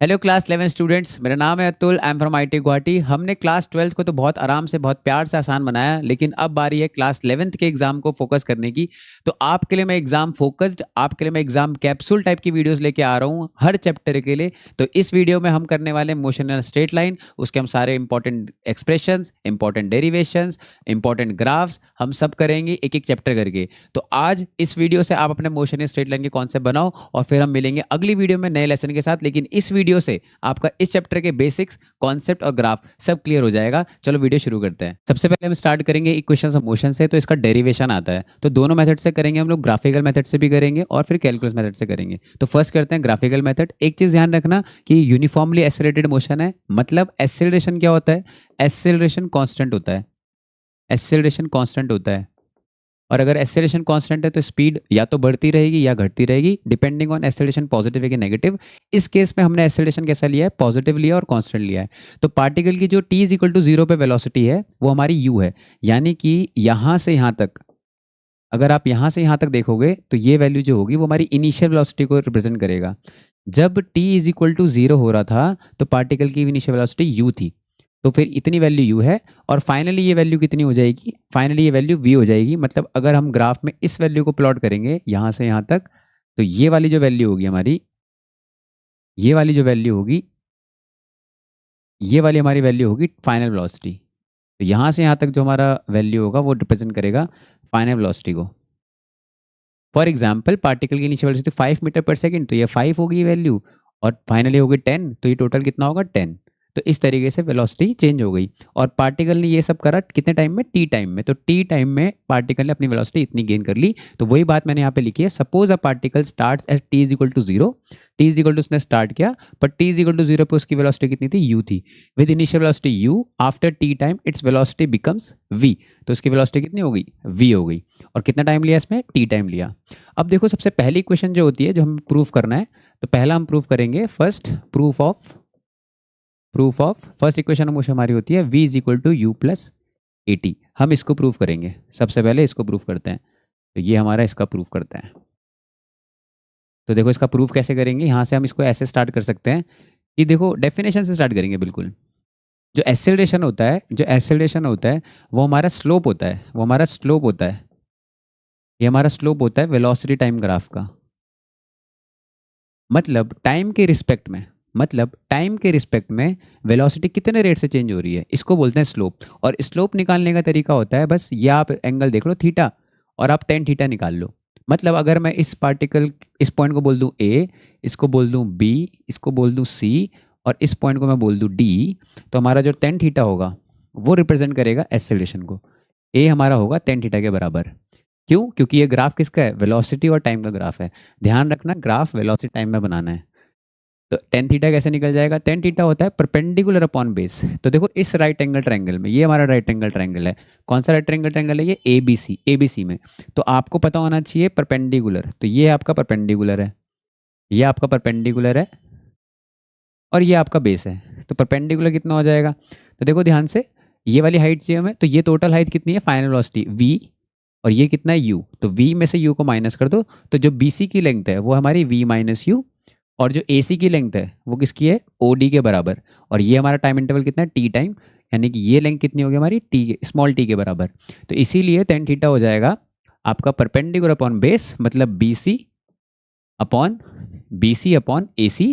Hello class 11 students, मेरा नाम है Atul. I am from IT Guwahati. हमने क्लास 12 को तो बहुत आराम से, बहुत प्यार से आसान बनाया, लेकिन अब बारी है क्लास 11th के एग्जाम को फोकस करने की। तो आपके लिए मैं एग्जाम फोकस्ड, आपके लिए मैं एग्जाम कैप्सूल टाइप की वीडियोस लेके आ रहा हूँ हर चैप्टर के लिए। तो इस वीडियो में हम करने वाले मोशन इन स्ट्रेट लाइन, उसके हम सारे important expressions, important derivations, important graphs हम सब करेंगे एक एक चैप्टर करके। तो आज इस वीडियो से आप अपने मोशन इन स्ट्रेट लाइन के कॉन्सेप्ट बनाओ और फिर हम मिलेंगे अगली वीडियो में नए लेसन के साथ। लेकिन इस वीडियो से आपका इस चैप्टर के बेसिक्स, कॉन्सेप्ट और ग्राफ सब क्लियर हो जाएगा। चलो वीडियो शुरू करते हैं। सबसे पहले हम स्टार्ट करेंगे इक्वेशंस ऑफ मोशन से। तो इसका डेरिवेशन आता है, तो दोनों मेथड से करेंगे हम लोग, ग्राफिकल मेथड से भी करेंगे और फिर कैलकुलस मेथड से करेंगे। तो फर्स्ट करते हैं ग्राफिकल मेथड। एक चीज ध्यान रखना कि यूनिफॉर्मली एक्सेलरेटेड मोशन है, मतलब एक्सेलरेशन क्या होता है? एक्सेलरेशन कांस्टेंट होता है। एक्सेलरेशन कांस्टेंट होता है। और अगर एक्सेलरेशन कांस्टेंट है तो स्पीड या तो बढ़ती रहेगी या घटती रहेगी, डिपेंडिंग ऑन एक्सेलरेशन पॉजिटिव है कि नेगेटिव। इस केस में हमने एक्सेलरेशन कैसा लिया है? पॉजिटिव लिया और कांस्टेंट लिया है। तो पार्टिकल की जो t इज इक्वल टू 0 पे वेलोसिटी है वो हमारी u है। यानी कि यहाँ से यहाँ तक, अगर आप यहाँ से यहाँ तक देखोगे तो ये वैल्यू जो होगी वो हमारी इनिशियल वेलोसिटी को रिप्रेजेंट करेगा। जब t इज इक्वल टू 0 हो रहा था तो पार्टिकल की इनिशियल वेलोसिटी u थी, तो फिर इतनी वैल्यू u है। और फाइनली ये वैल्यू कितनी हो जाएगी? फाइनली ये वैल्यू v हो जाएगी। मतलब अगर हम ग्राफ में इस वैल्यू को प्लॉट करेंगे यहाँ से यहाँ तक, तो ये वाली जो वैल्यू होगी हमारी, ये वाली जो वैल्यू होगी, ये वाली हमारी वैल्यू होगी फाइनल वेलोसिटी। तो यहाँ से यहाँ तक जो हमारा वैल्यू होगा वो रिप्रेजेंट करेगा फाइनल वेलोसिटी को। फॉर एग्जाम्पल, पार्टिकल की इनिशियल वेलोसिटी 5 मीटर पर सेकंड, तो ये 5 होगी वैल्यू, और फाइनली होगी 10, तो ये टोटल कितना होगा? 10। तो इस तरीके से वेलोसिटी चेंज हो गई। और पार्टिकल ने ये सब करा कितने टाइम में? टी टाइम में। तो टी टाइम में पार्टिकल ने अपनी वेलोसिटी इतनी गेन कर ली। तो वही बात मैंने यहाँ पे लिखी है, suppose a particle starts at t is equal to 0। T is equal to उसने स्टार्ट किया, पर टी इज इक्वल टू 0 पे उसकी वेलोसिटी कितनी थी? u थी। With initial velocity u, after T time its velocity becomes v। तो उसकी वेलोसिटी कितनी हो गई? v हो गई। और कितना टाइम लिया इसमें? टी टाइम लिया। अब देखो, सबसे पहली इक्वेशन जो होती है, जो हमें प्रूफ करना है, तो पहला हम प्रूफ करेंगे first proof of first equation motion हमारी होती है v is equal to u plus a t. हम इसको प्रूफ करेंगे, सबसे पहले इसको प्रूफ करते हैं। तो ये हमारा इसका प्रूफ करते हैं। तो देखो इसका प्रूफ कैसे करेंगे, यहाँ से हम इसको ऐसे स्टार्ट कर सकते हैं कि देखो डेफिनेशन से स्टार्ट करेंगे। बिल्कुल, जो एक्सेलरेशन होता है, वो हमारा स्लोप होता है, ये हमारा स्लोप होता है वेलोसिटी टाइम ग्राफ का। मतलब टाइम के रिस्पेक्ट में वेलोसिटी कितने रेट से चेंज हो रही है, इसको बोलते हैं स्लोप। और स्लोप निकालने का तरीका होता है, बस ये आप एंगल देख लो थीटा, और आप टेन थीटा निकाल लो। मतलब अगर मैं इस पॉइंट को बोल दूं ए, इसको बोल दूं बी, इसको बोल दूं सी, और इस पॉइंट को मैं बोल दूं डी, तो हमारा जो टेन थीटा होगा वो रिप्रेजेंट करेगा एक्सेलरेशन को। ए हमारा होगा टेन थीटा के बराबर। क्यों? क्योंकि ये ग्राफ किसका है? वेलोसिटी और टाइम का ग्राफ है। ध्यान रखना, ग्राफ वेलोसिटी टाइम में बनाना है। तो टेन थीटा कैसे निकल जाएगा? टेन थीटा होता है परपेंडिकुलर अपॉन बेस। तो देखो इस राइट एंगल ट्रायंगल में, ये हमारा राइट एंगल ट्रायंगल है। कौन सा राइट एंगल ट्रायंगल है? ये एबीसी में। तो आपको पता होना चाहिए परपेंडिकुलर, तो ये आपका परपेंडिकुलर है, ये आपका परपेंडिकुलर है, और ये आपका बेस है। तो परपेंडिकुलर कितना हो जाएगा? तो देखो ध्यान से, ये वाली हाइट चाहिए हमें, तो ये टोटल हाइट कितनी है? फाइनल वेलोसिटी v, और ये कितना है? u। तो v में से u को माइनस कर दो, तो जो bc की लेंथ है वो हमारी v माइनस यू, और जो AC की लेंथ है वो किसकी है? OD के बराबर। और ये हमारा टाइम इंटरवल कितना है? T time. यानी कि ये लेंथ कितनी होगी हमारी? टी, स्मॉल टी के बराबर। तो इसीलिए टेन थीटा हो जाएगा आपका परपेंडिकुलर अपॉन बेस, मतलब BC अपॉन AC।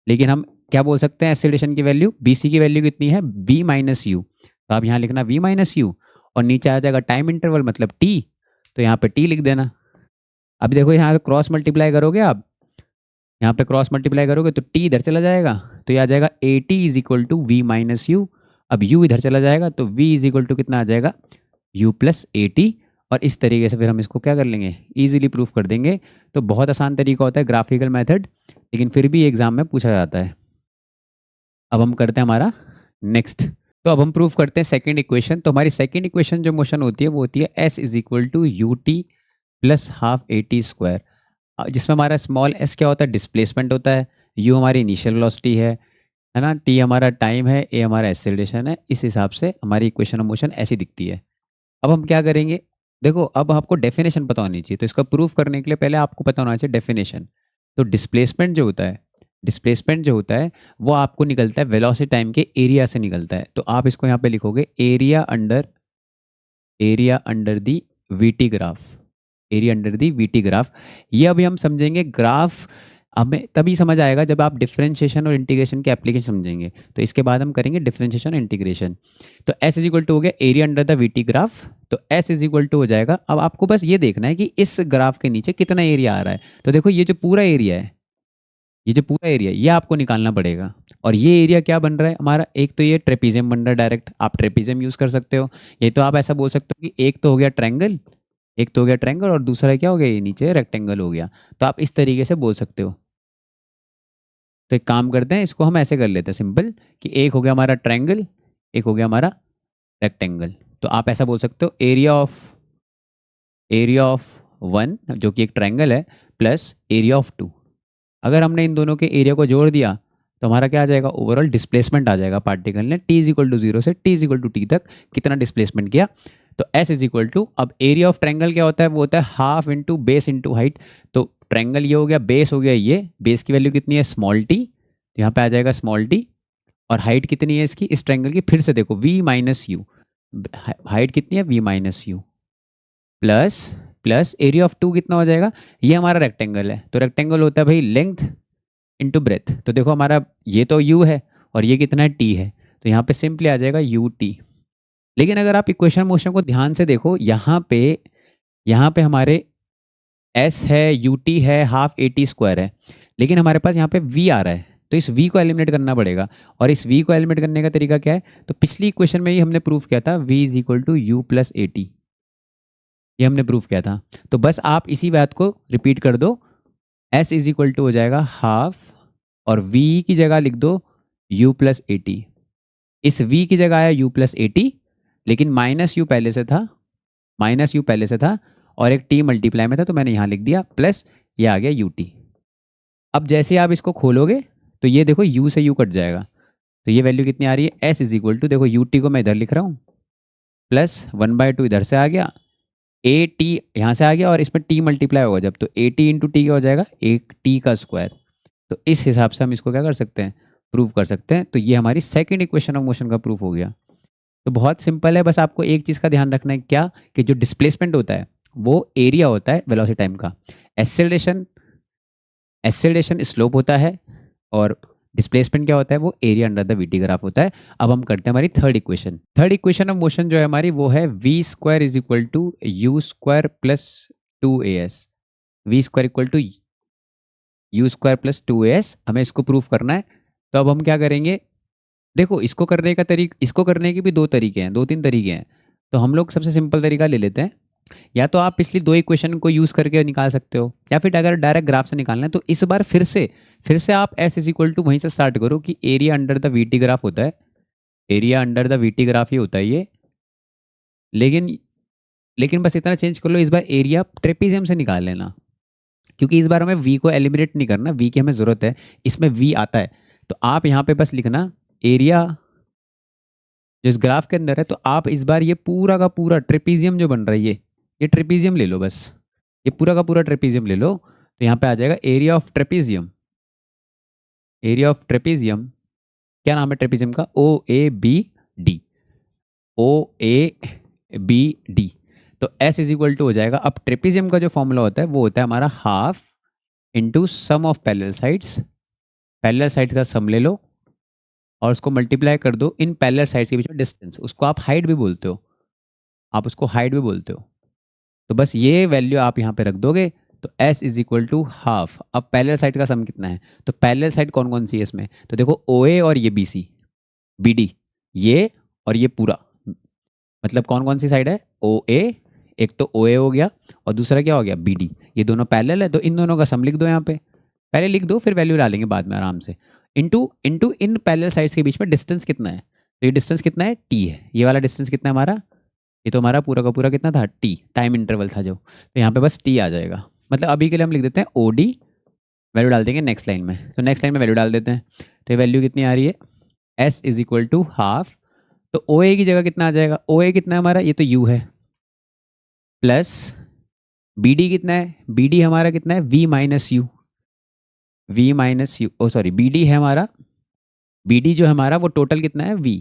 लेकिन हम क्या बोल सकते हैं एक्सेलरेशन की वैल्यू? BC की वैल्यू कितनी है? v minus you. तो आप यहाँ लिखना v माइनस यू, और नीचे आ जाएगा टाइम इंटरवल मतलब t, तो यहाँ पे t लिख देना। अभी देखो यहाँ पे क्रॉस मल्टीप्लाई करोगे आप, यहाँ पे क्रॉस मल्टीप्लाई करोगे तो t इधर चला जाएगा, तो ये आ जाएगा a t is equal to v minus u. अब u इधर चला जाएगा तो v इज इक्वल टू कितना आ जाएगा? u plus a T. और इस तरीके से फिर हम इसको क्या कर लेंगे? ईजिली प्रूफ कर देंगे। तो बहुत आसान तरीका होता है ग्राफिकल मेथड, लेकिन फिर भी एग्जाम में पूछा जाता है। अब हम करते हैं हमारा नेक्स्ट। तो अब हम प्रूफ करते हैं सेकंड इक्वेशन। तो हमारी सेकंड इक्वेशन जो मोशन होती है वो होती है s is equal to u T plus half a t square, जिसमें हमारा स्मॉल s क्या होता है? डिस्प्लेसमेंट होता है, u हमारी इनिशियल वेलोसिटी है ना, t हमारा टाइम है, a हमारा एक्सेलरेशन है। इस हिसाब से हमारी इक्वेशन ऑफ मोशन ऐसी दिखती है। अब हम क्या करेंगे? देखो अब आपको डेफिनेशन पता होनी चाहिए, तो इसका प्रूफ करने के लिए पहले आपको पता होना चाहिए डेफिनेशन। तो डिस्प्लेसमेंट जो होता है डिस्प्लेसमेंट जो होता है वो आपको निकलता है वेलोसिटी टाइम के एरिया से निकलता है। तो आप इसको यहाँ पे लिखोगे area under the VT graph, area under the VT graph. ये अभी हम समझेंगे ग्राफ, हमें तभी समझ आएगा जब आप डिफरेंशिएशन और इंटीग्रेशन के एप्लीकेशन समझेंगे। तो इसके बाद हम करेंगे डिफरेंशिएशन और इंटीग्रेशन। तो एस इज इक्वल टू हो गया area under the VT graph, तो एस इज इक्वल टू हो जाएगा। अब आपको बस ये देखना है कि इस ग्राफ के नीचे कितना एरिया आ रहा है। तो देखो ये जो पूरा एरिया है, ये जो पूरा एरिया ये आपको निकालना पड़ेगा। और ये एरिया क्या बन रहा है हमारा, एक तो ये ट्रेपीजियम बन रहा है डायरेक्ट, आप ट्रेपीजियम यूज कर सकते हो। ये तो आप ऐसा बोल सकते हो कि एक तो हो गया ट्रायंगल, एक तो हो गया ट्रायंगल और दूसरा क्या हो गया, ये नीचे रेक्टेंगल हो गया। तो आप इस तरीके से बोल सकते हो। तो एक काम करते हैं, इसको हम ऐसे कर लेते हैं सिंपल, कि एक हो गया हमारा ट्रायंगल, एक हो गया हमारा रेक्टेंगल। तो आप ऐसा बोल सकते हो एरिया ऑफ वन जो कि एक ट्रायंगल है प्लस एरिया ऑफ टू। अगर हमने इन दोनों के एरिया को जोड़ दिया तो हमारा क्या आ जाएगा, ओवरऑल डिस्प्लेसमेंट आ जाएगा पार्टिकल ने t is equal to zero से t is equal to t तक कितना डिस्प्लेसमेंट किया। तो एस इज इक्वल टू, अब एरिया ऑफ ट्रायंगल क्या होता है, वो होता है half into base into height. तो ट्रायंगल ये हो गया, बेस हो गया ये, बेस की वैल्यू कितनी है स्मॉल टी, तो यहाँ पे आ जाएगा स्मॉल टी। और हाइट कितनी है इसकी, इस ट्रायंगल की, फिर से देखो वी माइनस यू, हाइट कितनी है v minus u, plus plus area of two कितना हो जाएगा, ये हमारा रेक्टेंगल है। तो रेक्टेंगल होता है भाई लेंथ इंटू ब्रेथ। तो देखो हमारा ये तो u है और ये कितना है t है, तो यहाँ पे सिंपली आ जाएगा ut। लेकिन अगर आप इक्वेशन मोशन को ध्यान से देखो, यहाँ पे हमारे s है, ut है, हाफ ए टी स्क्वायर है, लेकिन हमारे पास यहाँ पे v आ रहा है। तो इस v को एलिमिनेट करना पड़ेगा। और इस v को एलिमिनेट करने का तरीका क्या है, तो पिछली इक्वेशन में ही हमने प्रूफ किया था v is equal to u plus a t, ये हमने प्रूफ किया था। तो बस आप इसी बात को रिपीट कर दो, s इज इक्वल टू हो जाएगा हाफ, और v की जगह लिख दो u प्लस ए टी। इस v की जगह आया u प्लस ए टी, लेकिन माइनस यू पहले से था, माइनस यू पहले से था और एक t मल्टीप्लाई में था, तो मैंने यहाँ लिख दिया प्लस, ये आ गया ut। अब जैसे आप इसको खोलोगे तो ये देखो u से u कट जाएगा, तो ये वैल्यू कितनी आ रही है, s इज इक्वल टू, देखो ut को मैं इधर लिख रहा हूँ, प्लस 1/2 इधर से आ गया, ए टी यहाँ से आ गया, और इसमें t मल्टीप्लाई होगा जब, तो ए टी इंटू टी क्या हो जाएगा, एक t का स्क्वायर। तो इस हिसाब से हम इसको क्या कर सकते हैं, प्रूव कर सकते हैं। तो ये हमारी सेकंड इक्वेशन ऑफ मोशन का प्रूफ हो गया। तो बहुत सिंपल है, बस आपको एक चीज़ का ध्यान रखना है, क्या कि जो डिस्प्लेसमेंट होता है वो एरिया होता है वेलोसिटी टाइम का, एक्सेलरेशन एक्सेलरेशन स्लोप होता है, और डिस्प्लेसमेंट क्या होता है, वो area under the VT graph होता है। अब हम करते हैं हमारी थर्ड इक्वेशन ऑफ मोशन जो है हमारी, वो है v square is equal to u square plus two a s, v square equal to u square plus two s, हमें इसको प्रूफ करना है। तो अब हम क्या करेंगे, देखो इसको करने के भी दो तरीके हैं, दो तीन तरीके हैं। तो हम लोग सबसे सिंपल तरीका ले लेते हैं, या तो आप पिछली दो इक्वेशन को यूज़ करके निकाल सकते हो, या फिर अगर डायरेक्ट ग्राफ से निकालना है तो इस बार फिर से आप एस इज इक्वल टू वहीं से स्टार्ट करो कि area under the VT graph होता है, area under the VT graph ही होता है ये। लेकिन लेकिन बस इतना चेंज कर लो, इस बार एरिया ट्रेपीजियम से निकाल लेना, क्योंकि इस बार हमें वी को एलिमिनेट नहीं करना, वी की हमें ज़रूरत है, इसमें वी आता है। तो आप यहाँ पे बस लिखना एरिया जो इस ग्राफ के अंदर है, तो आप इस बार ये पूरा का पूरा ट्रेपीजियम जो बन रहा है ये ट्रेपीजियम ले लो, बस ये पूरा का पूरा ट्रेपीजियम ले लो। तो यहाँ पे आ जाएगा area of trapezium, area of trapezium, क्या नाम है ट्रेपीजियम का, O A B D, O A B D. तो एस इज इक्वल टू हो जाएगा, अब ट्रेपीजियम का जो फॉर्मूला होता है वो होता है हमारा half into sum of parallel sides, parallel side का सम ले लो और उसको मल्टीप्लाई कर दो इन पैरेलल साइड्स के बीच में डिस्टेंस, उसको आप हाइट भी बोलते हो, आप उसको हाइट भी बोलते हो। तो बस ये वैल्यू आप यहाँ पे रख दोगे, तो s is equal to half. अब पैरेलल साइड का सम कितना है, तो पैरेलल साइड कौन कौन सी है इसमें, तो देखो ओ ए और ये बी सी, बी डी, ये और ये पूरा, मतलब कौन कौन सी साइड है, ओ ए, एक तो ओ ए हो गया और दूसरा क्या हो गया बी डी, ये दोनों पैरेलल है, तो इन दोनों का सम लिख दो यहाँ पे, पहले लिख दो फिर वैल्यू डालेंगे बाद में आराम से। Into into in parallel sides के बीच में डिस्टेंस कितना है, तो ये डिस्टेंस कितना है टी है, ये वाला डिस्टेंस कितना है हमारा, ये तो हमारा पूरा का पूरा कितना था टी, टाइम इंटरवल था जो, तो यहाँ पे बस टी आ जाएगा। मतलब अभी के लिए हम लिख देते हैं ओ डी, वैल्यू डाल देंगे नेक्स्ट लाइन में, तो नेक्स्ट लाइन में वैल्यू डाल देते हैं। तो ये वैल्यू कितनी आ रही है, s is equal to half, तो ओ ए की जगह कितना आ जाएगा, ओ ए कितना है हमारा, ये तो यू है, प्लस बी डी कितना है, बी डी हमारा कितना है v minus u, v minus u, oh sorry B D है हमारा, बी डी जो है हमारा वो टोटल कितना है v,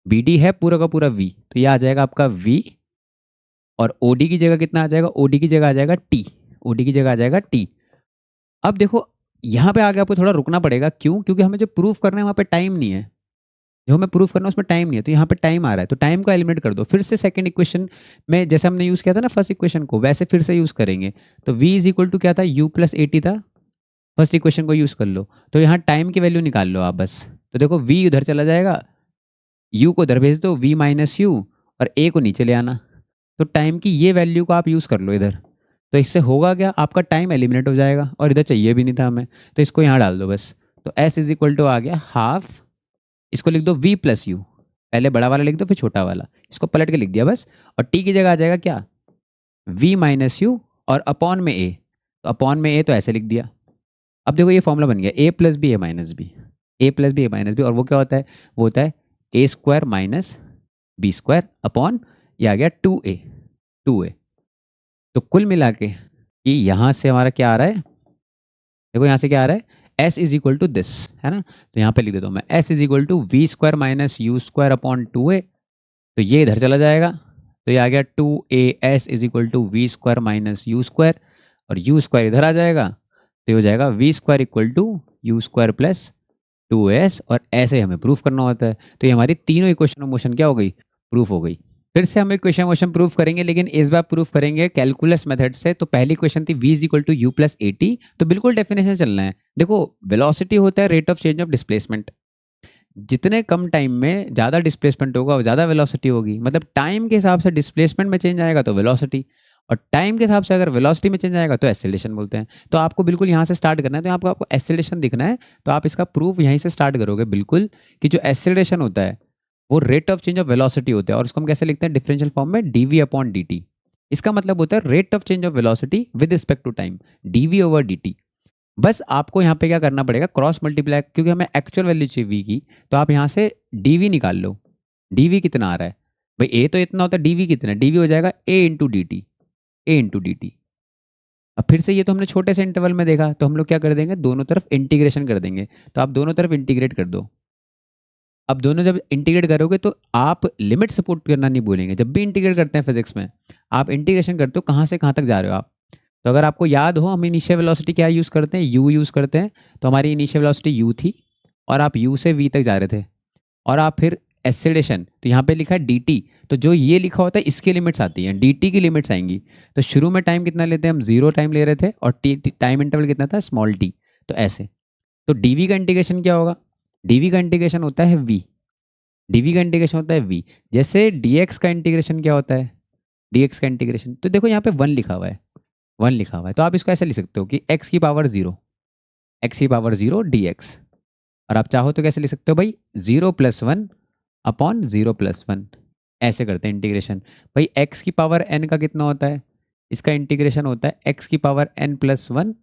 बी डी है पूरा का पूरा v, तो ये आ जाएगा आपका v, और ओ डी की जगह कितना आ जाएगा, ओ डी की जगह आ जाएगा t, ओ डी की जगह आ जाएगा t। अब देखो यहाँ पे आगे आपको थोड़ा रुकना पड़ेगा, क्यों, क्योंकि हमें जो प्रूफ करना है वहाँ पे टाइम नहीं है, जो हमें प्रूफ करना है उसमें टाइम नहीं है, तो यहाँ पे टाइम आ रहा है, तो टाइम को एलिमिनेट कर दो, फिर से सेकंड इक्वेशन में जैसे हमने यूज़ किया था ना फर्स्ट इक्वेशन को, वैसे फिर से यूज़ करेंगे। तो v इज इक्वल टू क्या था, u प्लस ए टी था, फर्स्ट इक्वेशन को यूज़ कर लो, तो यहाँ टाइम की वैल्यू निकाल लो आप बस। तो देखो v उधर चला जाएगा, u को उधर भेज दो, v माइनस यू, और a को नीचे ले आना, तो टाइम की ये वैल्यू को आप यूज़ कर लो इधर। तो इससे होगा क्या, आपका टाइम एलिमिनेट हो जाएगा, और इधर चाहिए भी नहीं था हमें, तो इसको यहाँ डाल दो बस। तो s इज इक्वल टू आ गया हाफ, इसको लिख दो v प्लस यू, पहले बड़ा वाला लिख दो फिर छोटा वाला, इसको पलट के लिख दिया बस, और t की जगह आ जाएगा क्या, v माइनस यू, और अपॉन में a, तो अपॉन में a तो ऐसे लिख दिया। अब देखो ये फॉर्मूला बन गया a plus b a minus b, a plus b a minus b, और वो क्या होता है, वो होता है a square minus b square upon, ये आ गया 2a, 2a। तो कुल मिला के कि यहाँ से हमारा क्या आ रहा है, देखो यहाँ से क्या आ रहा है, s is equal to this, है ना, तो यहाँ पे लिख देता हूँ मैं, s is equal to v square minus u square upon 2a, तो ये इधर चला जाएगा, तो ये आ गया 2as is equal to v square minus u square, और यू स्क्वायर इधर आ जाएगा, तो ये हो जाएगा we square equal to u square plus 2s, और ऐसे हमें प्रूफ करना होता है। तो ये हमारी तीनों इक्वेशन ऑफ मोशन क्या हो गई, प्रूफ हो गई। फिर से हम इक्वेशन मोशन प्रूफ करेंगे, लेकिन इस बार प्रूफ करेंगे कैलकुलस मेथड से। तो पहली क्वेश्चन थी v is equal to u plus a t, तो बिल्कुल डेफिनेशन चलना है। देखो वेलोसिटी होता है rate of change of displacement, जितने कम टाइम में ज़्यादा डिस्प्लेसमेंट होगा ज़्यादा वेलोसिटी होगी, मतलब टाइम के हिसाब से डिस्प्लेसमेंट में चेंज आएगा तो वेलोसिटी, और टाइम के हिसाब से अगर वेलोसिटी में चेंज आएगा तो एक्सेलरेशन बोलते हैं। तो आपको बिल्कुल यहाँ से स्टार्ट करना है, तो आपको एक्सेलरेशन दिखना है, तो आप इसका प्रूफ यहीं से स्टार्ट करोगे बिल्कुल, कि जो एक्सेलरेशन होता है वो rate of change of velocity होता है, और उसको हम कैसे लिखते हैं डिफरेंशियल फॉर्म में, dv अपॉन dt। इसका मतलब होता है rate of change of velocity with respect to time, dv over dt। बस आपको यहाँ पे क्या करना पड़ेगा, क्रॉस मल्टीप्लाई, क्योंकि हमें एक्चुअल वैल्यू चाहिए v की, तो आप यहाँ से dv निकाल लो, dv कितना आ रहा है भाई, a तो इतना होता है, dv कितना है, dv हो जाएगा a into D T, a into D T. अब फिर से ये तो हमने छोटे से इंटरवल में देखा, तो हम लोग क्या कर देंगे, दोनों तरफ इंटीग्रेशन कर देंगे, तो आप दोनों तरफ इंटीग्रेट कर दो। अब दोनों जब इंटीग्रेट करोगे तो आप लिमिट सपोर्ट करना नहीं भूलेंगे, जब भी इंटीग्रेट करते हैं फिजिक्स में आप इंटीग्रेशन करते हो कहाँ से कहाँ तक जा रहे हो आप। तो अगर आपको याद हो हम इनिशियल वेलोसिटी क्या यूज़ करते हैं, यू यूज़ करते हैं, तो हमारी इनिशियल वेलोसिटी यू थी, और आप यू से वी तक जा रहे थे, और आप फिर एक्सेलरेशन, तो यहाँ पे लिखा है डी टी, तो जो ये लिखा होता है इसकी लिमिट्स आती हैं, डी टी की लिमिट्स आएंगी। तो शुरू में टाइम कितना लेते हैं हम, 0 टाइम ले रहे थे, और टाइम इंटरवल कितना था, स्मॉल टी, तो ऐसे। तो डी वी का इंटीग्रेशन क्या होगा, डी वी का इंटीग्रेशन होता है वी, dv का इंटीग्रेशन होता है v, जैसे dx का इंटीग्रेशन क्या होता है, dx का इंटीग्रेशन, तो देखो यहाँ पे 1 लिखा हुआ है, 1 लिखा हुआ है, तो आप इसको ऐसे लिख सकते हो कि x की पावर 0, x की पावर 0 dx, और आप चाहो तो कैसे लिख सकते हो भाई, 0 प्लस 1 अपॉन 0 प्लस 1, ऐसे करते हैं इंटीग्रेशन। भाई x की पावर n का कितना होता है, इसका इंटीग्रेशन होता है x की power n plus 1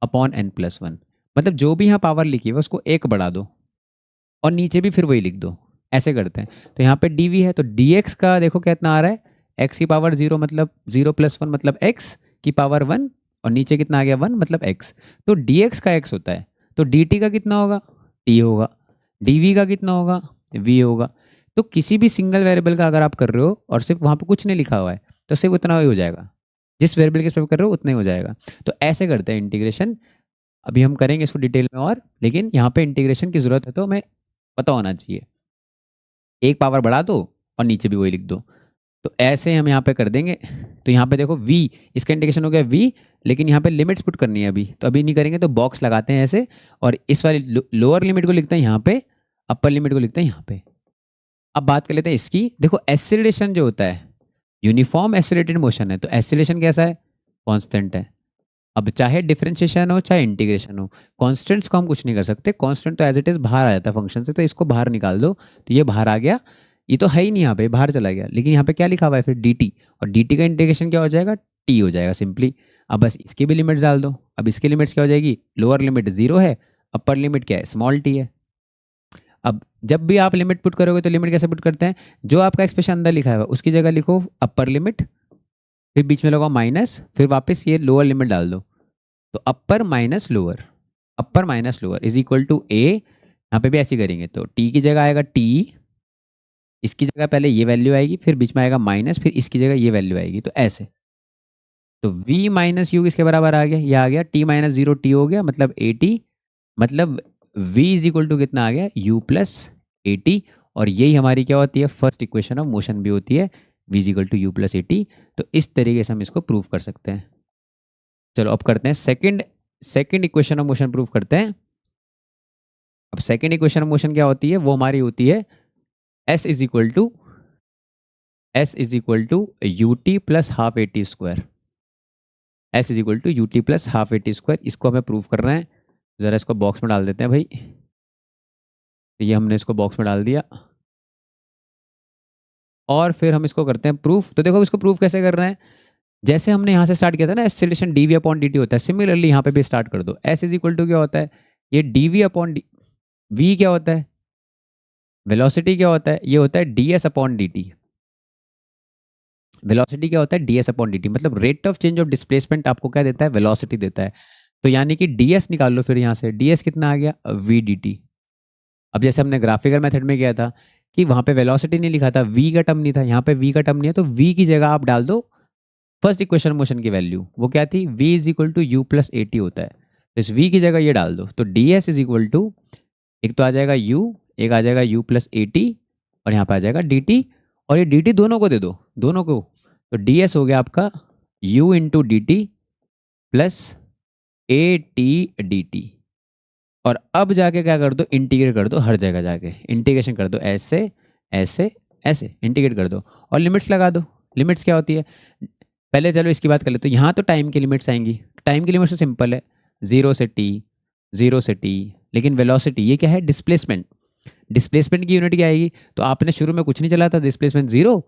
upon n plus 1, मतलब जो भी यहाँ पावर लिखी है उसको एक बढ़ा दो, और नीचे भी फिर वही लिख दो, ऐसे करते हैं। तो यहाँ पे dv है, तो dx का देखो कितना आ रहा है, x की पावर 0 मतलब 0 प्लस 1 मतलब x की पावर 1, और नीचे कितना आ गया 1 मतलब x, तो dx का x होता है, तो dt का कितना होगा, t होगा, dv का कितना होगा, v होगा। तो किसी भी सिंगल वेरिएबल का अगर आप कर रहे हो और सिर्फ वहाँ पे कुछ नहीं लिखा हुआ है, तो सिर्फ उतना ही हो जाएगा, जिस वेरिएबल के इस पे कर रहे हो उतना ही हो जाएगा। तो ऐसे करते हैं इंटीग्रेशन, अभी हम करेंगे इसको डिटेल में और, लेकिन यहाँ पे इंटीग्रेशन की ज़रूरत है तो हमें पता होना चाहिए, एक पावर बढ़ा दो और नीचे भी वही लिख दो, तो ऐसे हम यहाँ पे कर देंगे। तो यहाँ पे देखो v, इसका इंटीग्रेशन हो गया v, लेकिन यहाँ पे लिमिट्स पुट करनी है अभी, तो अभी नहीं करेंगे, तो बॉक्स लगाते हैं ऐसे, और इस वाली लोअर लिमिट को लिखते हैं यहाँ पे, अपर लिमिट को लिखते हैं यहाँ पे। अब बात कर लेते हैं इसकी, देखो एक्सेलरेशन जो होता है यूनिफॉर्म एक्सेलरेटेड मोशन है, तो एक्सेलरेशन कैसा है, कांस्टेंट है। अब चाहे डिफरेंशिएशन हो चाहे इंटीग्रेशन हो, कांस्टेंट्स को हम कुछ नहीं कर सकते, कांस्टेंट तो एज इट इज बाहर आ जाता है फंक्शन से, तो इसको बाहर निकाल दो, तो ये बाहर आ गया, ये तो है ही नहीं यहाँ पे, बाहर चला गया, लेकिन यहाँ पे क्या लिखा हुआ है फिर dt, और dt का इंटीग्रेशन क्या हो जाएगा, t हो जाएगा सिंपली। अब बस इसकी भी लिमिट्स डाल दो, अब इसकी लिमिट्स क्या हो जाएगी, लोअर लिमिट 0 है, अपर लिमिट क्या है, स्मॉल t है। अब जब भी आप लिमिट पुट करोगे तो लिमिट कैसे पुट करते हैं, जो आपका एक्सप्रेशन अंदर लिखा है उसकी जगह लिखो अपर लिमिट, फिर बीच में लगाओ माइनस, फिर वापस ये लोअर लिमिट डाल दो, तो upper minus lower, upper minus lower is equal to a, यहाँ पे भी ऐसे ही करेंगे तो टी की जगह आएगा टी, इसकी जगह पहले ये वैल्यू आएगी, फिर बीच में आएगा माइनस, फिर इसकी जगह ये वैल्यू आएगी, तो ऐसे। तो v माइनस यू किसके बराबर आ गया, ये आ गया t माइनस जीरो टी हो गया, मतलब ए टी, मतलब v इज इक्वल टू कितना आ गया u प्लस ए टी। और यही हमारी क्या होती है, फर्स्ट इक्वेशन ऑफ मोशन भी होती है, v is equal to u plus a t. तो इस तरीके से हम इसको प्रूव कर सकते हैं। चलो अब करते हैं second equation of motion prove करते हैं। अब सेकंड इक्वेशन ऑफ मोशन क्या होती है, वो हमारी होती है s is equal to u T plus half a t square, s is equal to u T plus half a t square. इसको हमें प्रूव कर रहे हैं, ज़रा इसको बॉक्स में डाल देते हैं भाई। तो ये हमने इसको बॉक्स में डाल दिया और फिर हम इसको करते हैं प्रूफ। तो देखो इसको प्रूफ कैसे कर रहे हैं, जैसे हमने यहाँ से स्टार्ट किया था ना, acceleration d v upon d t होता है, सिमिलरली यहाँ पे भी स्टार्ट कर दो। एस इज इक्वल टू क्या होता है, ये d v upon d, v क्या होता है, वेलोसिटी क्या होता है, ये होता है d s upon d t. Velocity क्या होता है, d s upon d t, मतलब rate of change of displacement आपको क्या देता है, वेलोसिटी देता है। तो यानी कि डी एस निकाल लो, फिर यहाँ से डी एस कितना आ गया, वी डी टी। अब जैसे हमने ग्राफिकल मेथड में किया था कि वहाँ पे वेलोसिटी नहीं लिखा था, v का टर्म नहीं था, यहाँ पे v का टर्म नहीं है, तो v की जगह आप डाल दो फर्स्ट इक्वेशन मोशन की वैल्यू, वो क्या थी, v is equal to u plus a t होता है। तो इस v की जगह ये डाल दो, तो d s is equal to, एक तो आ जाएगा u, एक आ जाएगा u प्लस ए टी, और यहाँ पे आ जाएगा डी टी, और ये डी टी दोनों को दे दो, दोनों को। तो डी एस हो गया आपका u into D T plus a T D T. और अब जाके क्या कर दो, इंटीग्रेट कर दो, हर जगह जाके इंटीग्रेशन कर दो, ऐसे ऐसे ऐसे इंटीग्रेट कर दो और लिमिट्स लगा दो। लिमिट्स क्या होती है, पहले चलो इसकी बात कर ले। तो यहाँ तो टाइम की लिमिट्स आएंगी, टाइम की लिमिट्स तो सिंपल है, जीरो से टी, जीरो से टी। लेकिन वेलोसिटी ये क्या है, डिस्प्लेसमेंट, डिस्प्लेसमेंट की यूनिट क्या आएगी, तो आपने शुरू में कुछ नहीं चला था, डिस्प्लेसमेंट जीरो,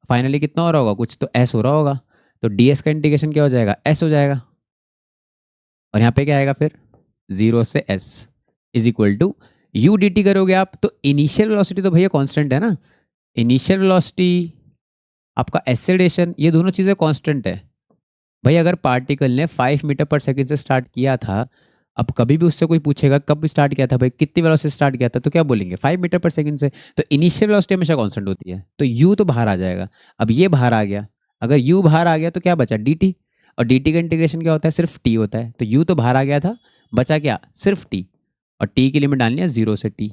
फाइनली कितना हो रहा होगा, कुछ तो एस हो रहा होगा। तो डी एस का इंटीग्रेशन क्या हो जाएगा, एस हो जाएगा। और यहाँ पे क्या आएगा फिर, जीरो से s is equal to u d t करोगे आप, तो इनिशियल वेलोसिटी तो भैया कांस्टेंट है ना, इनिशियल वेलोसिटी आपका एक्सेलरेशन, ये दोनों चीज़ें कांस्टेंट है भाई। अगर पार्टिकल ने 5 मीटर पर सेकंड से स्टार्ट किया था, अब कभी भी उससे कोई पूछेगा कब स्टार्ट किया था भाई, कितनी वेलोसिटी से स्टार्ट किया था, तो क्या बोलेंगे 5 मीटर पर सेकंड से। तो इनिशियल वेलोसिटी हमेशा कांस्टेंट होती है, तो यू तो बाहर आ जाएगा। अब ये बाहर आ गया, अगर यू बाहर आ गया तो क्या बचा, डी टी, और डी टी का इंटीग्रेशन क्या होता है, सिर्फ टी होता है। तो यू तो बाहर आ गया था, बचा क्या, सिर्फ टी, और टी की लिमिट डालनी है जीरो से टी,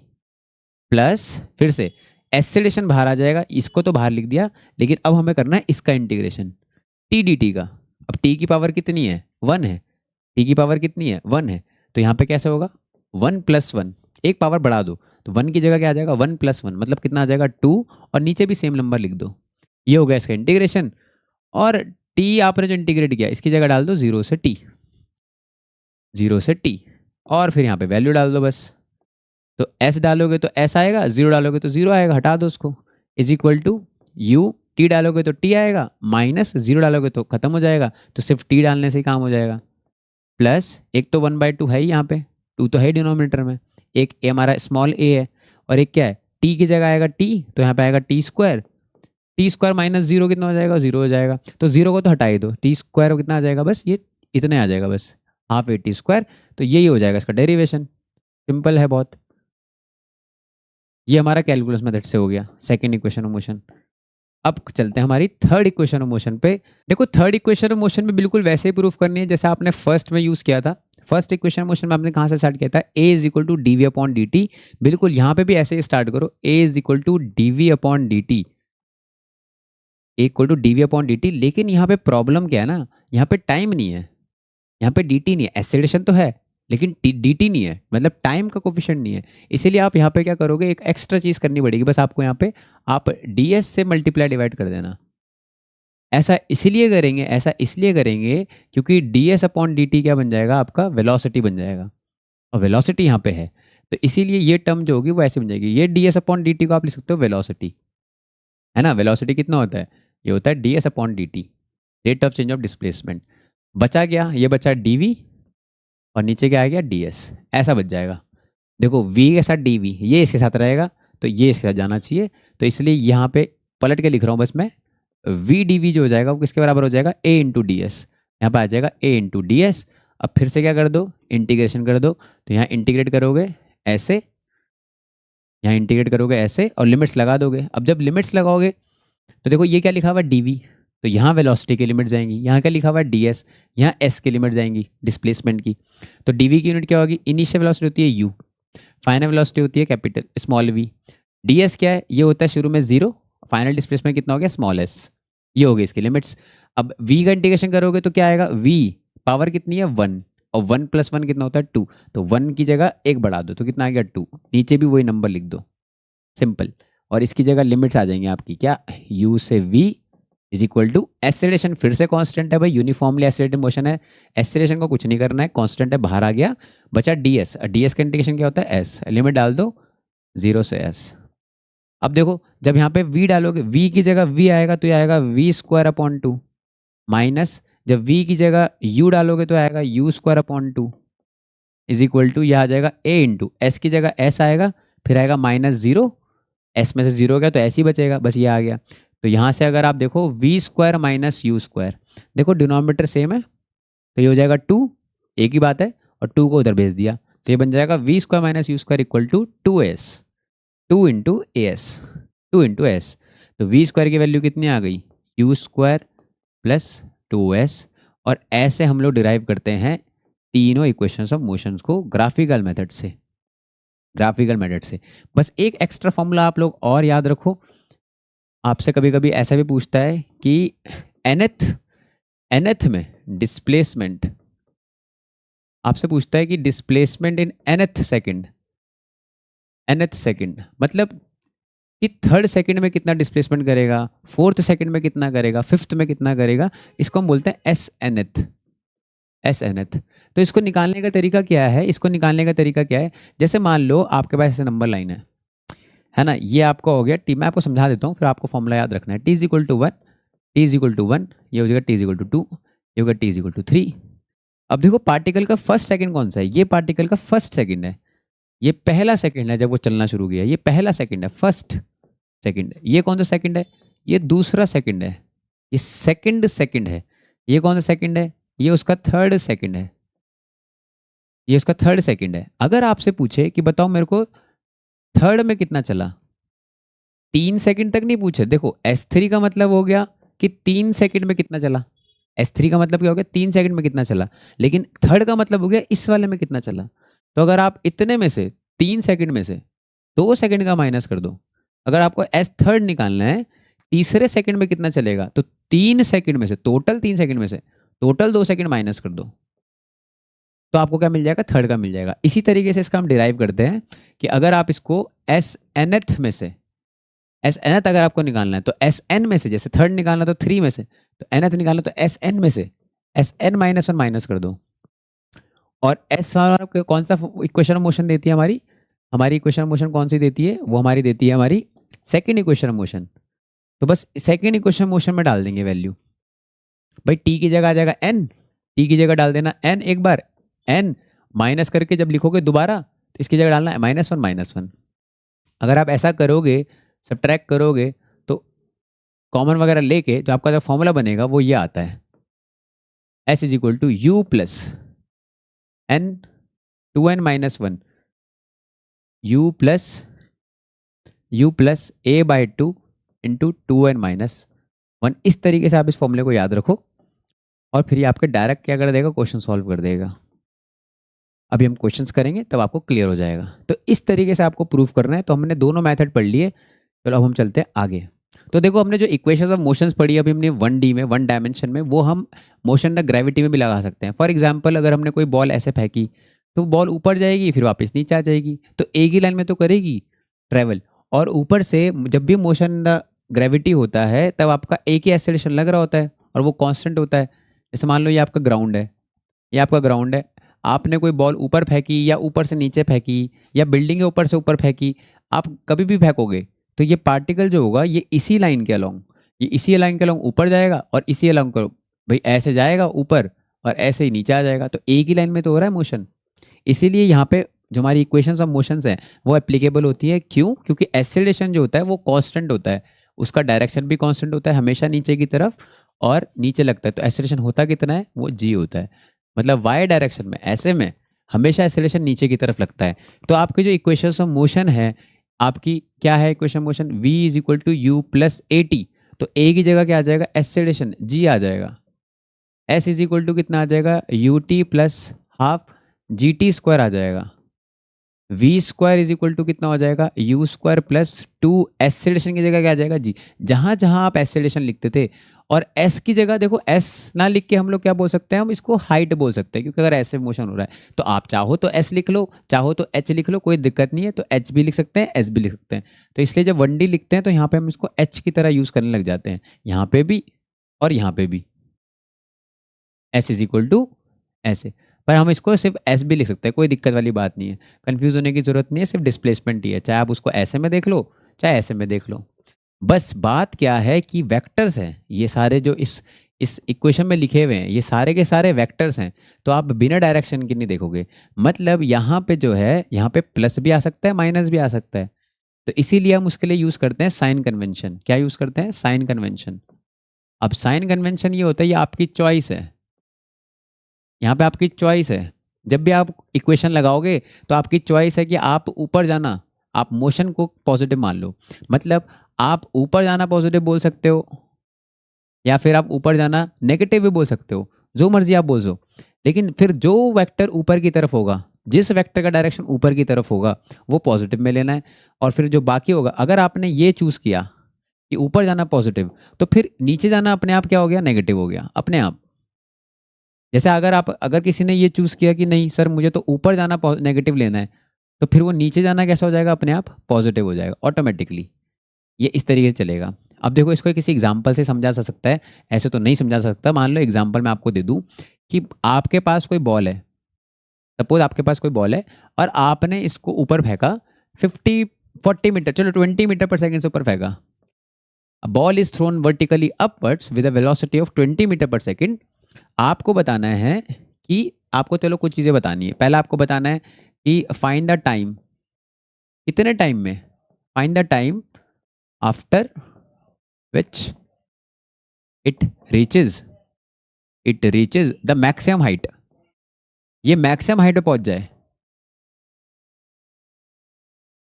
प्लस फिर से एक्सेलरेशन बाहर आ जाएगा, इसको तो बाहर लिख दिया, लेकिन अब हमें करना है इसका इंटीग्रेशन टी डी टी का। अब टी की पावर कितनी है, 1 है, टी की पावर कितनी है, 1 है। तो यहाँ पे कैसे होगा, 1 प्लस 1, एक पावर बढ़ा दो, तो 1 की जगह क्या आ जाएगा, 1 प्लस 1, मतलब कितना आ जाएगा 2, और नीचे भी सेम नंबर लिख दो। ये हो गया इसका इंटीग्रेशन। और टी आपने जो इंटीग्रेट किया, इसकी जगह डाल दो जीरो से टी, जीरो से टी, और फिर यहाँ पे वैल्यू डाल दो बस। तो एस डालोगे तो एस आएगा, जीरो डालोगे तो जीरो आएगा, हटा दो उसको, is equal to u, t डालोगे तो टी आएगा, माइनस जीरो डालोगे तो खत्म हो जाएगा, तो सिर्फ टी डालने से ही काम हो जाएगा, प्लस एक तो 1/2 है ही यहाँ पे, 2 तो है डिनोमिनेटर में, एक ए हमारा स्मॉल ए है, और एक क्या है, टी की जगह आएगा टी, तो यहाँ पे आएगा टी स्क्वायर माइनस जीरो कितना हो जाएगा, जीरो हो जाएगा। तो जीरो को तो हटा ही दो, टी स्क्वायर कितना आ जाएगा, बस ये इतने आ जाएगा, बस हाफ ए टी स्क्वायर। तो यही हो जाएगा इसका डेरिवेशन, सिंपल है बहुत। ये हमारा कैलकुलस मेथड से हो गया सेकंड इक्वेशन ऑफ मोशन। अब चलते हैं हमारी थर्ड इक्वेशन ऑफ मोशन पे। देखो थर्ड इक्वेशन ऑफ मोशन में बिल्कुल वैसे ही प्रूफ करनी है जैसे आपने फर्स्ट में यूज किया था। फर्स्ट इक्वेशन मोशन में आपने कहाँ से स्टार्ट किया था, a is equal to d v upon d t. बिल्कुल यहाँ पे भी ऐसे ही स्टार्ट करो, a is equal to d v upon d t, equal to d v upon d t. लेकिन यहाँ पे प्रॉब्लम क्या है ना, यहाँ पे टाइम नहीं है, यहाँ पे डी टी नहीं है, एक्सेलरेशन तो है लेकिन डी टी नहीं है, मतलब टाइम का कोफिशिएंट नहीं है। इसीलिए आप यहाँ पे क्या करोगे, एक एक्स्ट्रा चीज़ करनी पड़ेगी, बस आपको यहाँ पे आप डी एस से मल्टीप्लाई डिवाइड कर देना। ऐसा इसलिए करेंगे क्योंकि D s upon d T क्या बन जाएगा, आपका वेलोसिटी बन जाएगा, और वेलोसिटी यहाँ पे है, तो इसीलिए ये टर्म जो होगी वो ऐसे बन जाएगी। ये D s upon d T को आप लिख सकते हो वेलोसिटी, है ना। वेलोसिटी कितना होता है, ये होता है d s upon d T, rate of change of displacement. बचा क्या, ये बचा डी वी, और नीचे क्या आ गया डी एस, ऐसा बच जाएगा। देखो v के साथ डी वी, ये इसके साथ रहेगा, तो ये इसके साथ जाना चाहिए, तो इसलिए यहाँ पे पलट के लिख रहा हूँ बस मैं, वी डी वी जो हो जाएगा वो किसके बराबर हो जाएगा, ए इंटू डी एस। यहाँ पे आ जाएगा ए इंटू डी एस, अब फिर से क्या कर दो, इंटीग्रेशन कर दो। तो यहाँ इंटीग्रेट करोगे ऐसे, यहाँ इंटीग्रेट करोगे ऐसे और लिमिट्स लगा दोगे। अब जब लिमिट्स लगाओगे तो देखो ये क्या लिखा हुआ है dv, तो यहाँ वेलोसिटी की लिमिट जाएंगी। यहाँ क्या लिखा हुआ है ds, यहाँ s की लिमिट जाएंगी डिस्प्लेसमेंट की। तो dv की यूनिट क्या होगी, इनिशियल वेलोसिटी होती है u, फाइनल वेलोसिटी होती है कैपिटल स्मॉल v। ds क्या है, ये होता है शुरू में 0, फाइनल डिस्प्लेसमेंट कितना हो गया स्मॉल s, ये हो गई इसकी लिमिट्स। अब v का इंटीग्रेशन करोगे तो क्या आएगा, v पावर कितनी है 1, और 1 + 1 कितना होता है 2, तो 1 की जगह 1 बढ़ा दो तो कितना आ गया 2, नीचे भी वही नंबर लिख दो, सिंपल। और इसकी जगह लिमिट्स आ जाएंगी आपकी क्या, u से v is equal to acceleration, फिर से कांस्टेंट है भाई, यूनिफॉर्मली एसेलेरेटिंग मोशन है, एसेलेरेशन को कुछ नहीं करना है, कांस्टेंट है, बाहर आ गया, बचा ds। ds का इंटीग्रेशन क्या होता है s, लिमिट डाल दो 0 से s। अब देखो जब यहाँ पे v डालोगे, v की जगह v आएगा तो ये आएगा v²/2, माइनस जब v की जगह u डालोगे तो आएगा u²/2 इज इक्वल टू, यह आ जाएगा a इंटू s की जगह s आएगा, फिर आएगा -0, s में से 0 हो गया तो ऐसे ही बचेगा, बस ये आ गया। तो यहाँ से अगर आप देखो v² - u², देखो डिनोमिनेटर सेम है तो ये हो जाएगा 2, एक ही बात है, और 2 को उधर भेज दिया तो ये बन जाएगा v² - u² equal to 2s, 2 into s, 2 into s. तो v² की वैल्यू कितनी आ गई, u² + 2s। और ऐसे हम लोग डिराइव करते हैं तीनों इक्वेशंस ऑफ मोशंस को ग्राफिकल मेथड से, ग्राफिकल मेथड से। बस एक एक्स्ट्रा फॉर्मूला आप लोग और याद रखो, आपसे कभी कभी ऐसा भी पूछता है कि nth में डिस्प्लेसमेंट, आपसे पूछता है कि displacement in nth second, nth second मतलब कि थर्ड सेकंड में कितना डिस्प्लेसमेंट करेगा, फोर्थ सेकंड में कितना करेगा, फिफ्थ में कितना करेगा, इसको हम बोलते हैं SNth, SNth। तो इसको निकालने का तरीका क्या है, इसको निकालने का तरीका क्या है, जैसे मान लो आपके पास ऐसे नंबर लाइन है ना, ये आपका हो गया टी, मैं आपको समझा देता हूँ फिर आपको फॉर्मूला याद रखना है, t = 1, t = 1, ये हो जाएगा t = 2, ये होगा t = 3। अब देखो पार्टिकल का फर्स्ट सेकंड कौन सा है, ये पार्टिकल का फर्स्ट सेकंड है, ये पहला सेकंड है जब वो चलना शुरू किया, ये पहला सेकंड है, फर्स्ट सेकंड। ये कौन सा सेकंड है, ये दूसरा सेकंड है, ये सेकंड सेकंड है। ये कौन सा सेकंड है, ये उसका थर्ड सेकंड है, ये उसका थर्ड सेकंड है। अगर आपसे पूछे कि बताओ मेरे को थर्ड में कितना चला, 3 सेकंड तक नहीं पूछे, देखो S3 का मतलब हो गया कि 3 सेकंड में कितना चला, S3 का मतलब क्या हो गया 3 सेकंड में कितना चला, लेकिन थर्ड का मतलब हो गया इस वाले में कितना चला। तो अगर आप इतने में से 3 सेकंड में से 2 सेकंड का माइनस कर दो, अगर आपको S थर्ड निकालना है तीसरे सेकंड में कितना चलेगा, तो 3 सेकंड में से, टोटल 3 सेकंड में से टोटल 2 सेकंड माइनस कर दो, तो आपको क्या मिल जाएगा, थर्ड का मिल जाएगा। इसी तरीके से इसका हम डिराइव करते हैं कि अगर आप इसको SNth में से, SNth अगर आपको निकालना है तो SN में से, जैसे थर्ड निकालना तो 3 में से, तो nth निकालना तो SN में से SN - 1 माइनस कर दो। और S वाला कौन सा इक्वेशन ऑफ मोशन देती है हमारी, हमारी इक्वेशन ऑफ मोशन कौन सी देती है, वो हमारी देती है हमारी सेकंड इक्वेशन ऑफ मोशन। तो बस सेकंड इक्वेशन ऑफ मोशन में डाल देंगे वैल्यू, भाई t की जगह आ जाएगा n, t की जगह डाल देना n एक बार, n माइनस करके जब लिखोगे दोबारा तो इसकी जगह डालना है -1 अगर आप ऐसा करोगे, सब्ट्रैक्ट करोगे, तो कॉमन वगैरह लेके जो आपका जो फॉर्मूला बनेगा वो ये आता है, S = u + n 2n - 1 u + a/2 into 2n - 1। इस तरीके से आप इस फॉर्मूले को याद रखो और फिर ये आपके डायरेक्ट क्या कर देगा, क्वेश्चन सॉल्व कर देगा। अभी हम क्वेश्चंस करेंगे तब आपको क्लियर हो जाएगा। तो इस तरीके से आपको प्रूफ करना है। तो हमने दोनों मेथड पढ़ लिए, चलो अब हम चलते हैं आगे। तो देखो हमने जो इक्वेशंस ऑफ मोशंस पढ़ी अभी हमने 1D में, 1 डायमेंशन में, वो हम मोशन ऑफ ग्रेविटी में भी लगा सकते हैं। फॉर एग्जांपल अगर हमने कोई बॉल ऐसे फेंकी तो बॉल ऊपर जाएगी फिर वापस नीचे आ जाएगी, तो एक ही लाइन में तो करेगी ट्रैवल। और ऊपर से जब भी मोशन ग्रेविटी होता है तब आपका एक ही एक्सेलरेशन लग रहा होता है और वो कांस्टेंट होता है। जैसे मान लो ये आपका ग्राउंड है, ये आपका ग्राउंड है, आपने कोई बॉल ऊपर फेंकी या ऊपर से नीचे फेंकी या बिल्डिंग के ऊपर से ऊपर फेंकी, आप कभी भी फेंकोगे तो ये पार्टिकल जो होगा ये इसी लाइन के अलोंग, ये इसी लाइन के अलोंग ऊपर जाएगा और इसी अलोंग को भाई ऐसे जाएगा ऊपर और ऐसे ही नीचे आ जाएगा। तो एक ही लाइन में तो हो रहा है मोशन। इसीलिए यहाँ पे जो हमारी इक्वेशंस ऑफ मोशंस हैं वो एप्लीकेबल होती है। क्यों? क्योंकि एक्सेलरेशन जो होता है वो कांस्टेंट होता है, उसका डायरेक्शन भी कांस्टेंट होता है हमेशा नीचे की तरफ और नीचे लगता है। तो एक्सेलरेशन होता कितना है, वो g होता है। मतलब वाई डायरेक्शन में, ऐसे में हमेशा एक्सेलरेशन नीचे की तरफ लगता है। तो आपकी जो इक्वेशन ऑफ मोशन है, आपकी क्या है equation motion, v is equal to u plus a t. तो ए की जगह क्या आ जाएगा, एक्सेलरेशन जी आ जाएगा। एस इज इक्वल टू कितना आ जाएगा, U T plus half G T square आ जाएगा। We square is equal to कितना हो जाएगा, U square plus two, acceleration की जगह क्या आ जाएगा, जी। जहां जहां आप एक्सेलरेशन लिखते थे और एस की जगह देखो, एस ना लिख के हम लोग क्या बोल सकते हैं, हम इसको हाइट बोल सकते हैं, क्योंकि अगर ऐसे मोशन हो रहा है तो आप चाहो तो एस लिख लो, चाहो तो एच लिख लो, कोई दिक्कत नहीं है। तो एच भी लिख सकते हैं, एस भी लिख सकते हैं। तो इसलिए जब 1D लिखते हैं तो यहाँ पे हम इसको एच की तरह यूज करने लग जाते हैं, यहाँ पे भी और यहाँ पे भी, एस इज इक्वल टू ऐसे। पर हम इसको सिर्फ एस भी लिख सकते हैं, कोई दिक्कत वाली बात नहीं है, कंफ्यूज होने की जरूरत नहीं है, सिर्फ डिस्प्लेसमेंट ही है, चाहे आप उसको ऐसे में देख लो चाहे ऐसे में देख लो। बस बात क्या है कि वेक्टर्स हैं ये सारे, जो इस इक्वेशन में लिखे हुए हैं ये सारे के सारे वेक्टर्स हैं। तो आप बिना डायरेक्शन के नहीं देखोगे, मतलब यहाँ पे जो है, यहाँ पे प्लस भी आ सकता है माइनस भी आ सकता है। तो इसीलिए हम उसके लिए यूज करते हैं साइन कन्वेंशन। क्या यूज करते हैं, साइन कन्वेंशन। अब साइन कन्वेंशन ये होता है, ये आपकी चॉइस है, यहाँ पे आपकी चॉइस है। जब भी आप इक्वेशन लगाओगे तो आपकी चॉइस है कि आप ऊपर जाना, आप मोशन को पॉजिटिव मान लो, मतलब आप ऊपर जाना पॉजिटिव बोल सकते हो, या फिर आप ऊपर जाना नेगेटिव भी बोल सकते हो, जो मर्जी आप बोल दो। लेकिन फिर जो वेक्टर ऊपर की तरफ होगा, जिस वेक्टर का डायरेक्शन ऊपर की तरफ होगा वो पॉजिटिव में लेना है। और फिर जो बाकी होगा, अगर आपने ये चूज किया कि ऊपर जाना पॉजिटिव, तो फिर नीचे जाना अपने आप क्या हो गया, नेगेटिव हो गया अपने आप। जैसे अगर किसी ने ये चूज किया कि नहीं सर मुझे तो ऊपर जाना नेगेटिव लेना है, तो फिर वो नीचे जाना कैसा हो जाएगा, अपने आप पॉजिटिव हो जाएगा ऑटोमेटिकली। ये इस तरीके से चलेगा। अब देखो इसको किसी एग्जाम्पल से समझा जा सकता है, ऐसे तो नहीं समझा सकता। मान लो एग्जाम्पल मैं आपको दे दूं कि आपके पास कोई बॉल है, सपोज आपके पास कोई बॉल है और आपने इसको ऊपर फेंका 50 40 मीटर, चलो 20 मीटर पर सेकेंड से ऊपर फेंका। Ball is thrown vertically upwards with a velocity of 20 metre per second. आपको बताना है कि, आपको चलो कुछ चीज़ें बतानी है। पहला आपको बताना है कि फाइंड द टाइम, कितने टाइम में, find the time after which it reaches the maximum height. ये मैक्सिमम हाइट पे पहुंच जाए,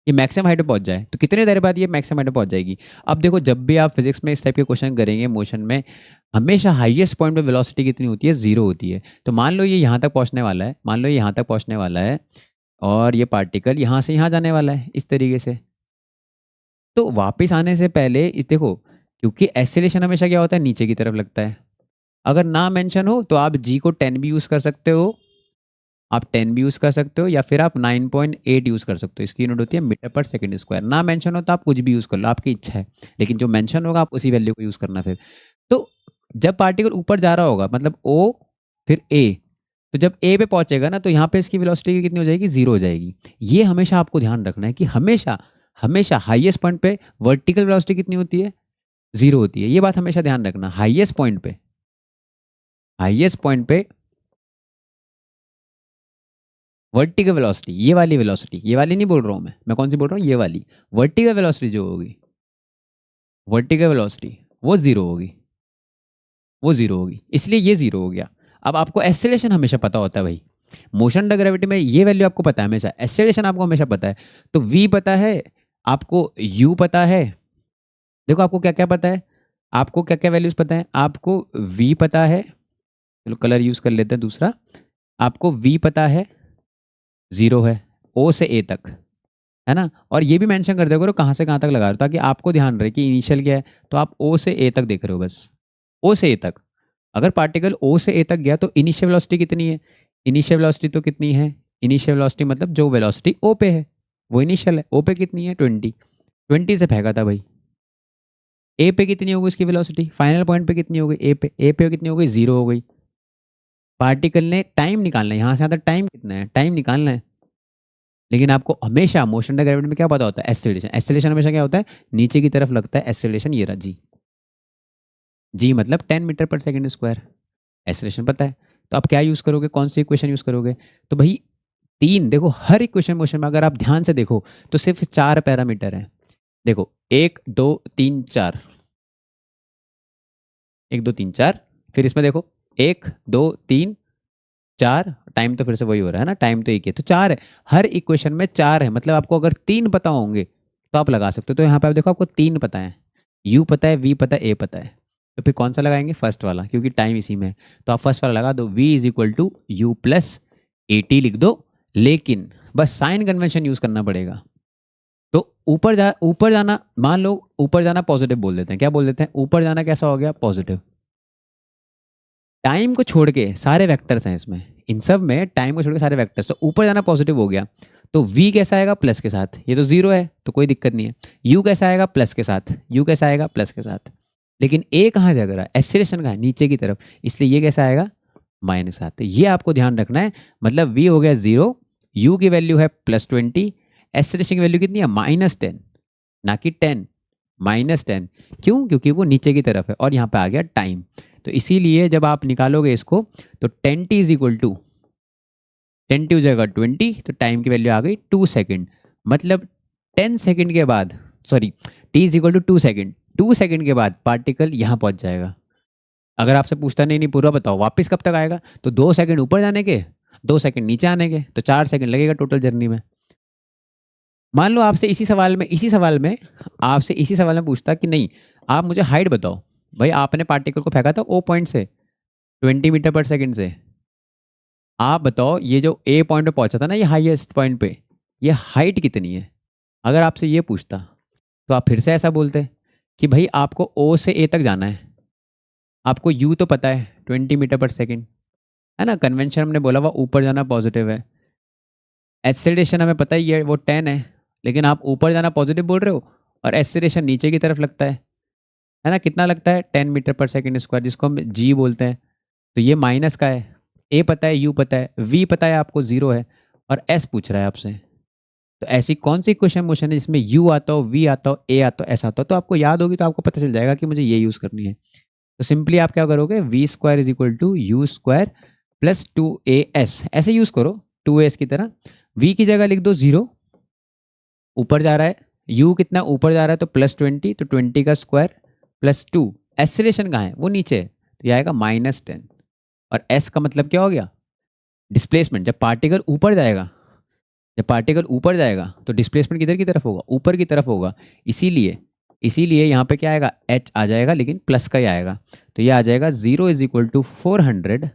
ये मैक्सिमम हाइट पे पहुंच जाए तो कितने देर बाद ये मैक्सिमम हाइट पे पहुंच जाएगी। अब देखो जब भी आप फिजिक्स में इस टाइप के क्वेश्चन करेंगे मोशन में, हमेशा हाईएस्ट पॉइंट पे वेलोसिटी कितनी होती है, जीरो होती है। तो मान लो ये यहाँ तक पहुँचने वाला है, मान लो ये यहाँ तक पहुँचने वाला है, और ये पार्टिकल यहाँ से यहाँ जाने वाला है इस तरीके से। तो वापस आने से पहले इस देखो, क्योंकि एक्सेलेरेशन हमेशा क्या होता है, नीचे की तरफ लगता है। अगर ना मेंशन हो तो आप जी को 10 भी यूज़ कर सकते हो, आप 10 भी यूज़ कर सकते हो, या फिर आप 9.8 यूज़ कर सकते हो। इसकी यूनिट होती है मीटर पर सेकंड स्क्वायर। ना मेंशन हो तो आप कुछ भी यूज़ कर लो, आपकी इच्छा है, लेकिन जो मेंशन होगा आप उसी वैल्यू को यूज़ करना फिर। तो जब पार्टिकल ऊपर जा रहा होगा, मतलब ओ फिर ए, तो जब ए पे पहुंचेगा ना, तो यहाँ पे इसकी वेलोसिटी कितनी हो जाएगी, जीरो हो जाएगी। ये हमेशा आपको ध्यान रखना है कि हमेशा हमेशा हाईएस्ट पॉइंट पे वर्टिकल वेलोसिटी कितनी होती है, जीरो होती है। ये बात हमेशा ध्यान रखना, हाईएस्ट पॉइंट पे, हाईएस्ट पॉइंट पे वर्टिकल वेलोसिटी, ये वाली वेलोसिटी, ये वाली नहीं बोल रहा हूँ मैं कौन सी बोल रहा हूँ, ये वाली वर्टिकल वेलोसिटी जो होगी, वर्टिकल वेलोसिटी वो जीरो होगी, वो जीरो होगी, इसलिए ये जीरो हो गया। अब आपको एक्सेलरेशन हमेशा पता होता है भाई, मोशन अंडर ग्रेविटी में ये वैल्यू आपको पता है हमेशा, एक्सेलरेशन आपको हमेशा पता है। तो v पता है आपको, u पता है। देखो आपको क्या क्या पता है, आपको क्या क्या वैल्यूज पता है, आपको v पता है, चलो कलर यूज कर लेते हैं दूसरा। आपको v पता है, जीरो है o से a तक, है ना। और ये भी मेंशन कर दिया करो कहाँ से कहाँ तक लगा रहे हो, ताकि आपको ध्यान रहे कि इनिशियल क्या है। तो आप o से a तक देख रहे हो, बस o से a तक। अगर पार्टिकल O से A तक गया तो इनिशियल वेलोसिटी कितनी है, इनिशियल वेलोसिटी तो कितनी है, इनिशियल वेलोसिटी मतलब जो वेलोसिटी O पे है वो इनिशियल है। O पे कितनी है, 20, 20 से फेंका था भाई। A पे कितनी हो गई इसकी वेलोसिटी, फाइनल पॉइंट पे कितनी हो गई, A पे कितनी हो गई, जीरो हो गई। पार्टिकल ने टाइम निकालना है, यहाँ से यहाँ तक टाइम कितना है, टाइम निकालना है। लेकिन आपको हमेशा मोशन अंडर ग्रेविटी में क्या पता होता है, एक्सेलरेशन। एक्सेलरेशन हमेशा क्या होता है, नीचे की तरफ लगता है एक्सेलरेशन, ये रहा जी। जी मतलब 10 metre per second square, acceleration पता है। तो आप क्या यूज़ करोगे, कौन सी इक्वेशन यूज़ करोगे, तो भाई तीन, देखो हर इक्वेशन मोशन में अगर आप ध्यान से देखो तो सिर्फ चार पैरामीटर हैं। देखो एक दो तीन चार, एक दो तीन चार, फिर इसमें देखो एक दो तीन 4, टाइम तो फिर से वही हो रहा है ना, टाइम तो एक है, तो 4 है। हर इक्वेशन में 4 है, मतलब आपको अगर 3 पता होंगे तो आप लगा सकते हो। तो यहाँ पे आप देखो, आपको 3 पता है, यू पता है, वी पता है, ए पता है। तो फिर कौन सा लगाएंगे? फर्स्ट वाला, क्योंकि टाइम इसी में है। तो आप फर्स्ट वाला लगा दो, v is equal to u plus a t लिख दो। लेकिन बस साइन कन्वेंशन यूज करना पड़ेगा। तो ऊपर जाना, मान लो ऊपर जाना पॉजिटिव बोल देते हैं। क्या बोल देते हैं? ऊपर जाना कैसा हो गया? पॉजिटिव। टाइम को छोड़ के सारे वेक्टर्स हैं इसमें, इन सब में टाइम को छोड़ के सारे वेक्टर्स, तो ऊपर जाना पॉजिटिव हो गया। तो v कैसा आएगा? प्लस के साथ। ये तो जीरो है तो कोई दिक्कत नहीं है। u कैसा आएगा? प्लस के साथ। u कैसा आएगा? प्लस के साथ। लेकिन a कहाँ जग रहा है? एक्सीलरेशन कहाँ है? नीचे की तरफ, इसलिए ये कैसा आएगा? माइनस सात। तो ये आपको ध्यान रखना है। मतलब v हो गया 0, u की वैल्यू है +20, एक्सीलरेशन की वैल्यू कितनी है? -10, ना कि 10, -10। क्यों? क्योंकि वो नीचे की तरफ है। और यहाँ पे आ गया टाइम। तो इसीलिए जब आप निकालोगे इसको, तो 10t इज इक्वल टू 10 हो जाएगा 20, तो टाइम की वैल्यू आ गई 2 सेकेंड। मतलब 10 सेकेंड के बाद, sorry, t is equal to 2 second, 2 second के बाद पार्टिकल यहाँ पहुँच जाएगा। अगर आपसे पूछता नहीं नहीं पूरा बताओ वापस कब तक आएगा, तो 2 सेकेंड ऊपर जाने के, 2 सेकेंड नीचे आने के, तो 4 सेकेंड लगेगा टोटल जर्नी में। मान लो आपसे इसी सवाल में पूछता कि नहीं, आप मुझे हाइट बताओ। भाई आपने पार्टिकल को फेंका था ओ पॉइंट से 20 मीटर पर सेकंड से, आप बताओ ये जो ए पॉइंट पे पहुंचा था ना, ये हाईएस्ट पॉइंट पे, ये हाइट कितनी है? अगर आपसे ये पूछता तो आप फिर से ऐसा बोलते कि भाई आपको ओ से ए तक जाना है, आपको यू तो पता है 20 मीटर पर सेकंड, है ना, कन्वेंशन हमने बोला हुआ ऊपर जाना पॉजिटिव है, एक्सेलरेशन हमें पता ही है वो 10 है, लेकिन आप ऊपर जाना पॉजिटिव बोल रहे हो और एक्सेलरेशन नीचे की तरफ लगता है ना, कितना लगता है? 10 मीटर पर सेकंड स्क्वायर, जिसको हम जी बोलते हैं। तो ये माइनस का है। ए पता है, यू पता है, वी पता है आपको 0 है, और एस पूछ रहा है आपसे। तो ऐसी कौन सी इक्वेशन मोशन है जिसमें यू आता हो, वी आता हो, ए आता हो, एस आता हो? तो आपको याद होगी तो आपको पता चल जाएगा कि मुझे ये यूज़ करनी है। तो सिंपली आप क्या करोगे? V square is equal to u square plus 2as, ऐसे यूज़ करो 2as की तरह। वी की जगह लिख दो 0, ऊपर जा रहा है, यू कितना ऊपर जा रहा है तो +20, तो 20 का स्क्वायर +2, एक्सीलरेशन कहाँ है? वो नीचे है, तो ये आएगा -10। और एस का मतलब क्या हो गया? डिस्प्लेसमेंट। जब पार्टिकल ऊपर जाएगा तो डिस्प्लेसमेंट किधर की तरफ होगा? ऊपर की तरफ होगा। इसीलिए इसीलिए यहाँ पे क्या आएगा? एच आ जाएगा, लेकिन प्लस का ही आएगा। तो ये आ जाएगा 0 इज इक्वल टू 400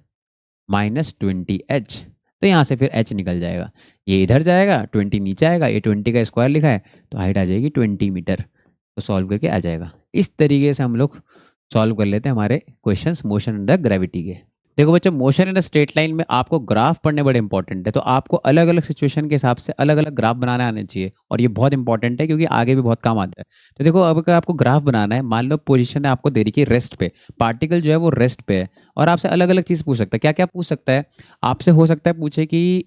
-20h। तो यहाँ से फिर h निकल जाएगा, ये इधर जाएगा, 20 नीचे आएगा, ये 20 का स्क्वायर लिखा है, तो हाइट आ जाएगी 20 मीटर। तो सॉल्व करके आ जाएगा। इस तरीके से हम लोग सॉल्व कर लेते हैं हमारे क्वेश्चंस मोशन अंडर ग्रेविटी के। देखो बच्चों, motion in a straight line में आपको ग्राफ पढ़ने बड़े इंपॉर्टेंट है। तो आपको अलग अलग सिचुएशन के हिसाब से अलग अलग ग्राफ बनाने आने चाहिए, और ये बहुत इंपॉर्टेंट है क्योंकि आगे भी बहुत काम आता है। तो देखो, अब अगर आपको ग्राफ बनाना है, मान लो पोजीशन है आपको दे रही है रेस्ट पे, पार्टिकल जो है वो रेस्ट पे है, और आपसे अलग अलग चीज़ पूछ सकता है। क्या क्या पूछ सकता है आपसे? हो सकता है पूछे कि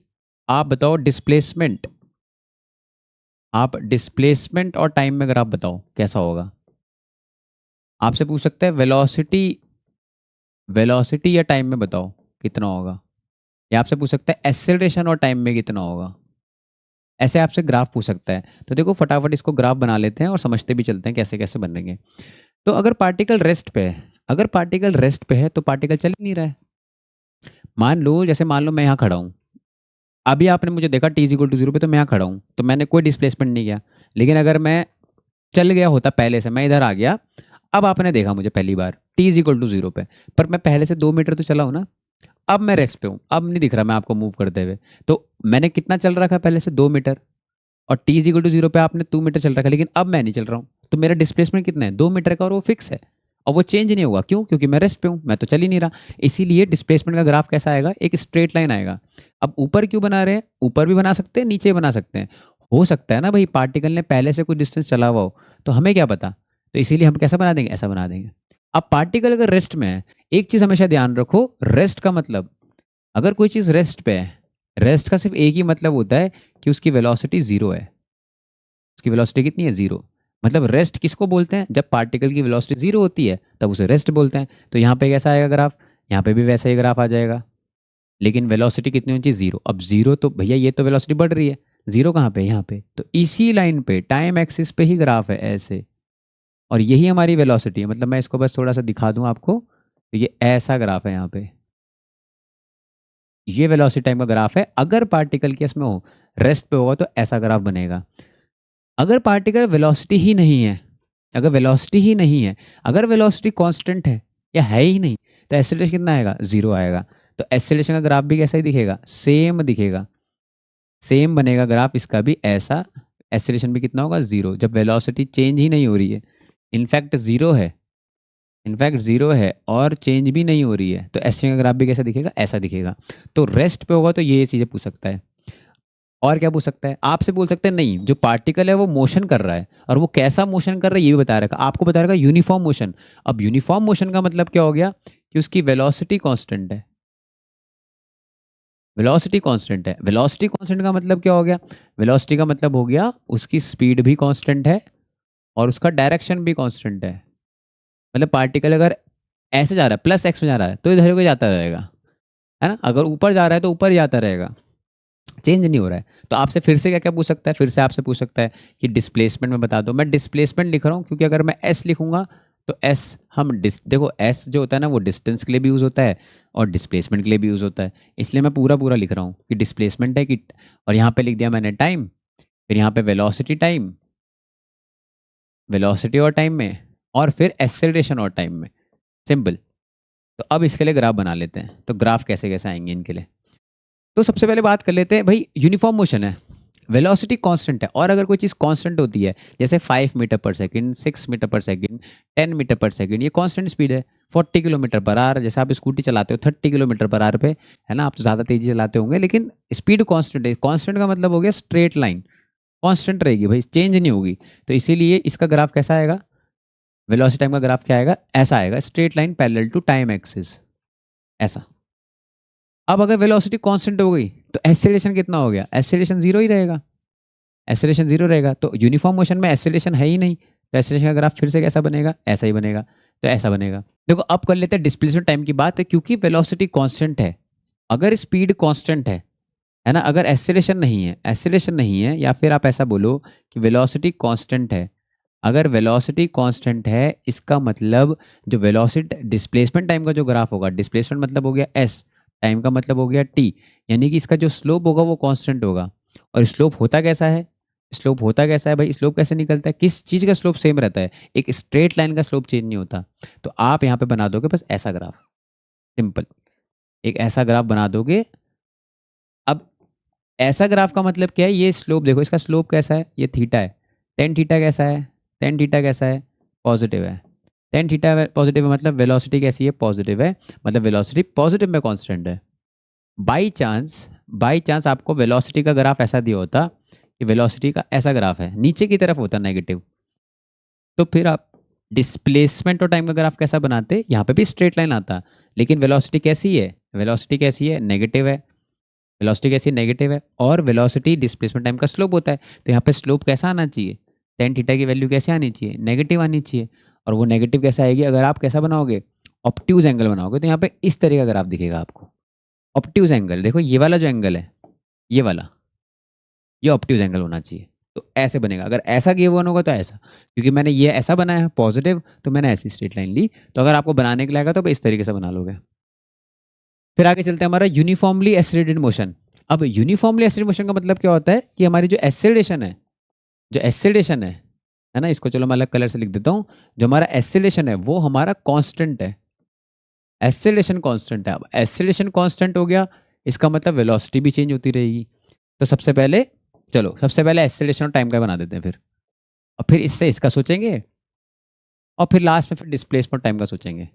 आप बताओ डिस्प्लेसमेंट, आप डिस्प्लेसमेंट और टाइम में ग्राफ बताओ कैसा होगा। आपसे पूछ सकता है वेलोसिटी, वेलोसिटी या टाइम में बताओ कितना होगा। या आपसे पूछ सकता है एक्सेलरेशन और टाइम में कितना होगा। ऐसे आपसे ग्राफ पूछ सकता है। तो देखो फटाफट इसको ग्राफ बना लेते हैं और समझते भी चलते हैं कैसे कैसे बनेंगे। तो अगर पार्टिकल रेस्ट पे है, अगर पार्टिकल रेस्ट पे है तो पार्टिकल चल ही नहीं रहा है। मान लो मैं यहाँ खड़ा हूँ, अभी आपने मुझे देखा t इक्वल टू 0 पे, तो मैं यहाँ खड़ा हूँ, तो मैंने कोई डिस्प्लेसमेंट नहीं किया। लेकिन अगर मैं चल गया होता पहले से, मैं इधर आ गया, अब आपने देखा मुझे पहली बार t इक्वल टू 0 पे, पर मैं पहले से 2 मीटर तो चला हूँ ना। अब मैं रेस्ट पे हूँ, अब नहीं दिख रहा मैं आपको मूव करते हुए। तो मैंने कितना चल रखा है पहले से? 2 मीटर। और टी इज इक्वल टू 0 पे आपने 2 मीटर चल रखा है, लेकिन अब मैं नहीं चल रहा हूँ, तो मेरा डिस्प्लेसमेंट कितना है? 2 मीटर का, और वो फिक्स है और वो चेंज नहीं होगा। क्यों? क्योंकि मैं रेस्ट पे हूँ, मैं तो चल ही नहीं रहा। इसीलिए डिस्प्लेसमेंट का ग्राफ कैसा आएगा? एक स्ट्रेट लाइन आएगा। अब ऊपर क्यों बना रहे हैं? ऊपर भी बना सकते हैं, नीचे भी बना सकते हैं। हो सकता है ना भाई पार्टिकल ने पहले से कुछ डिस्टेंस चला हुआ हो, तो हमें क्या पता। तो इसीलिए हम कैसा बना देंगे? ऐसा बना देंगे। अब पार्टिकल अगर रेस्ट में है, एक चीज हमेशा ध्यान रखो, रेस्ट का मतलब, अगर कोई चीज रेस्ट पे है, रेस्ट का सिर्फ एक ही मतलब होता है कि उसकी वेलोसिटी 0 है। उसकी वेलोसिटी कितनी है? 0। मतलब रेस्ट किसको बोलते हैं? जब पार्टिकल की वेलोसिटी 0 होती है तब उसे रेस्ट बोलते हैं। तो यहाँ पे कैसा आएगा ग्राफ? यहाँ पे भी वैसा ही ग्राफ आ जाएगा, लेकिन वेलोसिटी कितनी होनी चाहिए? 0। अब 0 तो भैया ये तो वेलोसिटी बढ़ रही है, 0 कहाँ पे? यहाँ पे। तो इसी लाइन पे टाइम एक्सिस पे ही ग्राफ है ऐसे, और यही हमारी वेलोसिटी है। मतलब मैं इसको बस थोड़ा सा दिखा दूँ आपको, तो ये ऐसा ग्राफ है यहाँ पे, ये वेलोसिटी टाइम का ग्राफ है। अगर पार्टिकल केस में हो, रेस्ट पे होगा तो ऐसा ग्राफ बनेगा। अगर पार्टिकल वेलोसिटी ही नहीं है, अगर वेलोसिटी ही नहीं है, अगर वेलोसिटी कांस्टेंट है या है ही नहीं, तो एक्सेलरेशन कितना आएगा? 0 आएगा। तो एक्सेलरेशन का ग्राफ भी कैसा ही दिखेगा? सेम दिखेगा, सेम बनेगा ग्राफ इसका भी ऐसा। एक्सेलरेशन भी कितना होगा? 0, जब वेलोसिटी चेंज ही नहीं हो रही है। इनफैक्ट 0 है, इनफैक्ट 0 है और चेंज भी नहीं हो रही है, तो एक्सेलरेशन का ग्राफ भी कैसा दिखेगा? ऐसा दिखेगा। तो रेस्ट पे होगा तो ये चीज़ें पूछ सकता है। और क्या पूछ सकता है? आपसे बोल सकते हैं नहीं, जो पार्टिकल है वो मोशन कर रहा है, और वो कैसा मोशन कर रहा है ये भी बता रखा, आपको बता रखा यूनिफॉर्म मोशन। अब यूनिफॉर्म मोशन का मतलब क्या हो गया? कि उसकी वेलोसिटी कांस्टेंट है। वेलोसिटी कांस्टेंट है। वेलोसिटी कांस्टेंट का मतलब क्या हो गया? वेलोसिटी का मतलब हो गया उसकी स्पीड भी कांस्टेंट है और उसका डायरेक्शन भी कांस्टेंट है। मतलब पार्टिकल अगर ऐसे जा रहा है, प्लस एक्स में जा रहा है, तो इधर को जाता रहेगा, है ना? अगर ऊपर जा रहा है तो ऊपर ही जाता रहेगा, चेंज नहीं हो रहा है। तो आपसे फिर से क्या क्या पूछ सकता है? फिर से आपसे पूछ सकता है कि डिस्प्लेसमेंट में बता दो। मैं डिस्प्लेसमेंट लिख रहा हूँ क्योंकि अगर मैं एस लिखूंगा तो एस, हम देखो एस जो होता है ना वो डिस्टेंस के लिए भी यूज़ होता है और डिस्प्लेसमेंट के लिए भी यूज़ होता है। इसलिए मैं पूरा पूरा लिख रहा हूँ कि डिस्प्लेसमेंट है कि, और यहाँ पे लिख दिया मैंने टाइम, फिर यहाँ पे वेलोसिटी टाइम, वेलोसिटी और टाइम में, और फिर एक्सेलरेशन और टाइम में। सिंपल। तो अब इसके लिए ग्राफ बना लेते हैं। तो ग्राफ कैसे कैसे आएंगे इनके लिए? तो सबसे पहले बात कर लेते हैं भाई, यूनिफॉर्म मोशन है, वेलोसिटी कांस्टेंट है, और अगर कोई चीज़ कांस्टेंट होती है, जैसे 5 मीटर पर सेकंड, 6 मीटर पर सेकंड, 10 मीटर पर सेकंड, ये कांस्टेंट स्पीड है। 40 किलोमीटर पर आवर, जैसे आप स्कूटी चलाते हो 30 किलोमीटर पर आवर पे, है ना? आप तो ज़्यादा तेजी चलाते होंगे, लेकिन स्पीड कांस्टेंट है। कांस्टेंट का मतलब हो गया स्ट्रेट लाइन, कांस्टेंट रहेगी भाई, चेंज नहीं होगी। तो इसीलिए इसका ग्राफ कैसा आएगा? वेलोसिटी टाइम का ग्राफ क्या आएगा? ऐसा आएगा, straight line parallel to time axis, ऐसा। अब अगर वेलोसिटी कांस्टेंट हो गई तो एक्सेलरेशन कितना हो गया? एक्सेलरेशन 0 ही रहेगा, एक्सेलरेशन 0 रहेगा। तो यूनिफॉर्म मोशन में एक्सेलरेशन है ही नहीं, तो एक्सेलरेशन का ग्राफ फिर से कैसा बनेगा? ऐसा ही बनेगा। तो ऐसा बनेगा। देखो अब कर लेते हैं डिस्प्लेसमेंट टाइम की बात। क्योंकि वेलोसिटी कांस्टेंट है, अगर स्पीड कांस्टेंट है ना, अगर एक्सेलरेशन नहीं है, एक्सेलरेशन नहीं है, या फिर आप ऐसा बोलो कि वेलोसिटी कांस्टेंट है। अगर वेलोसिटी कांस्टेंट है, इसका मतलब जो वेलोसिटी डिस्प्लेसमेंट टाइम का जो ग्राफ होगा, डिस्प्लेसमेंट मतलब हो गया एस, टाइम का मतलब हो गया टी, यानी कि इसका जो स्लोप होगा वो कांस्टेंट होगा। और स्लोप होता कैसा है? स्लोप होता कैसा है भाई? स्लोप कैसे निकलता है? किस चीज़ का स्लोप सेम रहता है? एक स्ट्रेट लाइन का स्लोप चेंज नहीं होता। तो आप यहाँ पे बना दोगे बस ऐसा ग्राफ, सिंपल, एक ऐसा ग्राफ बना दोगे। अब ऐसा ग्राफ का मतलब क्या है? ये स्लोप देखो, इसका स्लोप कैसा है? ये थीटा है। टेन थीटा कैसा है? टेन थीटा कैसा है? पॉजिटिव है। टेन थीटा पॉजिटिव है मतलब वेलोसिटी कैसी है? पॉजिटिव है, मतलब वेलोसिटी पॉजिटिव में कांस्टेंट है। बाई चांस आपको वेलोसिटी का ग्राफ ऐसा दिया होता कि वेलोसिटी का ऐसा ग्राफ है, नीचे की तरफ होता नेगेटिव, तो फिर आप डिस्प्लेसमेंट और टाइम का ग्राफ कैसा बनाते? यहाँ पे भी स्ट्रेट लाइन आता, लेकिन वेलोसिटी कैसी है? वेलोसिटी कैसी है? नेगेटिव है। वेलोसिटी कैसी है? नेगेटिव है। और वेलोसिटी डिस्प्लेसमेंट टाइम का स्लोप होता है, तो यहाँ पे स्लोप कैसा आना चाहिए? टेन थीटा की वैल्यू कैसे आनी चाहिए? नेगेटिव आनी चाहिए। और वो नेगेटिव कैसे आएगी? अगर आप कैसा बनाओगे? ऑप्ट्यूज एंगल बनाओगे, तो यहाँ पे इस तरह का ग्राफ दिखेगा आपको। ऑप्ट्यूज एंगल देखो, ये वाला जो एंगल है, ये वाला, ये ऑप्ट्यूज एंगल होना चाहिए। तो ऐसे बनेगा। अगर ऐसा गिवन होगा तो ऐसा, क्योंकि मैंने ये ऐसा बनाया है पॉजिटिव, तो मैंने ऐसी स्ट्रेट लाइन ली। तो अगर आपको बनाने के लिए आएगा तो इस तरीके से बना लोगे। फिर आगे चलते हैं, हमारा यूनिफॉर्मली एसिलेटेड मोशन। अब यूनिफॉर्मली एसिलेटेड मोशन का मतलब क्या होता है? कि हमारी जो एसिलेशन है, जो एसिलेशन है ना, इसको चलो मैं अलग कलर से लिख देता हूँ। जो हमारा एसिलेशन है वो हमारा कांस्टेंट है, एसिलेशन कांस्टेंट है। अब एसिलेशन कांस्टेंट हो गया, इसका मतलब वेलोसिटी भी चेंज होती रहेगी। तो सबसे पहले एसिलेशन और टाइम का बना देते हैं फिर, और फिर इससे इसका सोचेंगे, और फिर लास्ट में फिर डिस्प्लेसमेंट टाइम का सोचेंगे,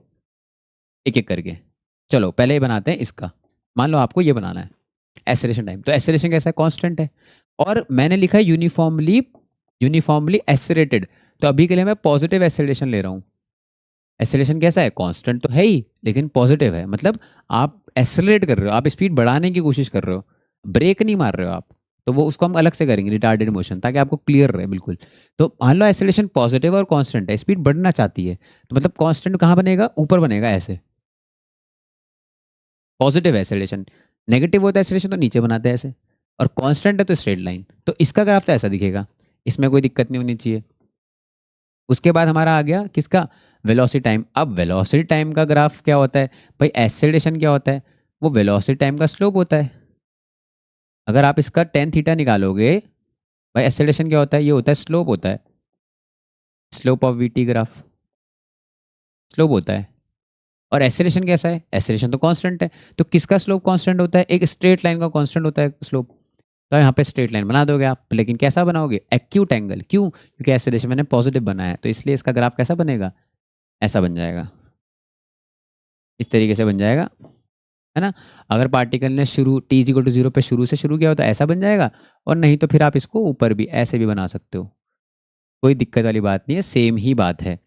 एक एक करके। चलो पहले ही बनाते हैं इसका। मान लो आपको ये बनाना है एसिलेशन टाइम, तो एसिलेशन कैसा है? कांस्टेंट है। और मैंने लिखा है यूनिफॉर्मली, यूनिफॉर्मली एसिलेटेड, तो अभी के लिए मैं पॉजिटिव एसिलेशन ले रहा हूँ। एसिलेशन कैसा है? कांस्टेंट तो है ही, लेकिन पॉजिटिव है, मतलब आप एसिलेट कर रहे हो, आप स्पीड बढ़ाने की कोशिश कर रहे हो, ब्रेक नहीं मार रहे हो आप। तो वो उसको हम अलग से करेंगे, रिटार्डेड मोशन, ताकि आपको क्लियर रहे बिल्कुल। तो मान लो एसिलेशन पॉजिटिव और कांस्टेंट है, स्पीड बढ़ना चाहती है, तो मतलब कांस्टेंट कहाँ बनेगा? ऊपर बनेगा ऐसे, पॉजिटिव एसिलेशन। नेगेटिव होता है एसिलेशन तो नीचे बनाते हैं ऐसे, और कांस्टेंट है तो स्ट्रेट लाइन। तो इसका ग्राफ तो ऐसा दिखेगा, इसमें कोई दिक्कत नहीं होनी चाहिए। उसके बाद हमारा आ गया किसका? Velocity time. अब वेलोसिटी टाइम का ग्राफ क्या होता है भाई? एक्सेलरेशन क्या होता है? वो वेलोसिटी टाइम का स्लोप होता है। अगर आप इसका टेन थीटा निकालोगे, भाई एक्सेलरेशन क्या होता है, ये होता है स्लोप होता है, slope of VT graph, slope होता है। और एक्सेलरेशन कैसा है, एक्सेलरेशन तो कांस्टेंट है। तो किसका स्लोप कांस्टेंट होता है, एक स्ट्रेट लाइन का कांस्टेंट होता है स्लोप। तो यहाँ पे स्ट्रेट लाइन बना दोगे आप, लेकिन कैसा बनाओगे, एक्यूट एंगल। क्यों, क्योंकि एक्सेलरेशन मैंने पॉजिटिव बनाया है, तो इसलिए इसका ग्राफ कैसा बनेगा, ऐसा बन जाएगा, इस तरीके से बन जाएगा, है ना। अगर पार्टिकल ने शुरू t is equal to zero पे शुरू से शुरू किया हो तो ऐसा बन जाएगा, और नहीं तो फिर आप इसको ऊपर भी ऐसे भी बना सकते हो, कोई दिक्कत वाली बात नहीं है, सेम ही बात है।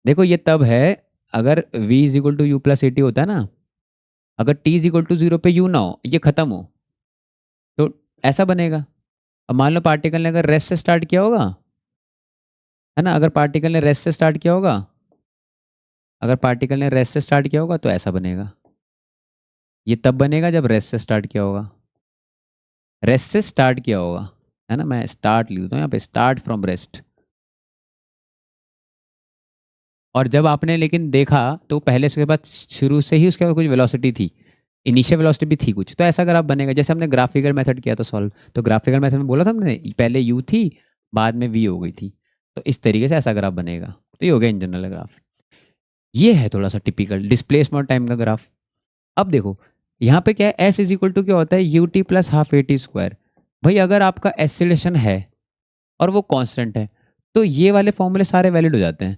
देखो ये तब है अगर v is equal to u plus a t होता है ना, अगर t is equal to zero पे u ना हो, ये खत्म हो, तो ऐसा बनेगा। अब मान लो पार्टिकल ने अगर रेस्ट से स्टार्ट किया होगा, है ना, अगर पार्टिकल ने रेस्ट से स्टार्ट किया होगा, अगर पार्टिकल ने रेस्ट से स्टार्ट किया होगा तो ऐसा बनेगा। ये तब बनेगा जब रेस्ट से स्टार्ट किया होगा, रेस्ट से स्टार्ट किया होगा, है ना। मैं स्टार्ट लिख दूँ यहाँ पे, स्टार्ट फ्रॉम रेस्ट। और जब आपने लेकिन देखा तो पहले उसके बाद शुरू से ही उसके बाद कुछ वेलोसिटी थी, इनिशियल वेलोसिटी भी थी कुछ, तो ऐसा अगर आप बनेगा, जैसे हमने ग्राफिकल मेथड किया था सॉल्व, तो ग्राफिकल मेथड में बोला था हमने पहले यू थी बाद में वी हो गई थी, तो इस तरीके से ऐसा ग्राफ बनेगा। तो ये हो गया इन जनरल ग्राफ। ये है थोड़ा सा टिपिकल डिस्प्लेसमेंट टाइम का ग्राफ। अब देखो यहाँ पे क्या है, एस इज इक्वल टू क्या होता है, U T plus half a t square. भाई अगर आपका एक्सीलरेशन है और वो कांस्टेंट है, तो ये वाले फॉर्मूले सारे वैलिड हो जाते हैं।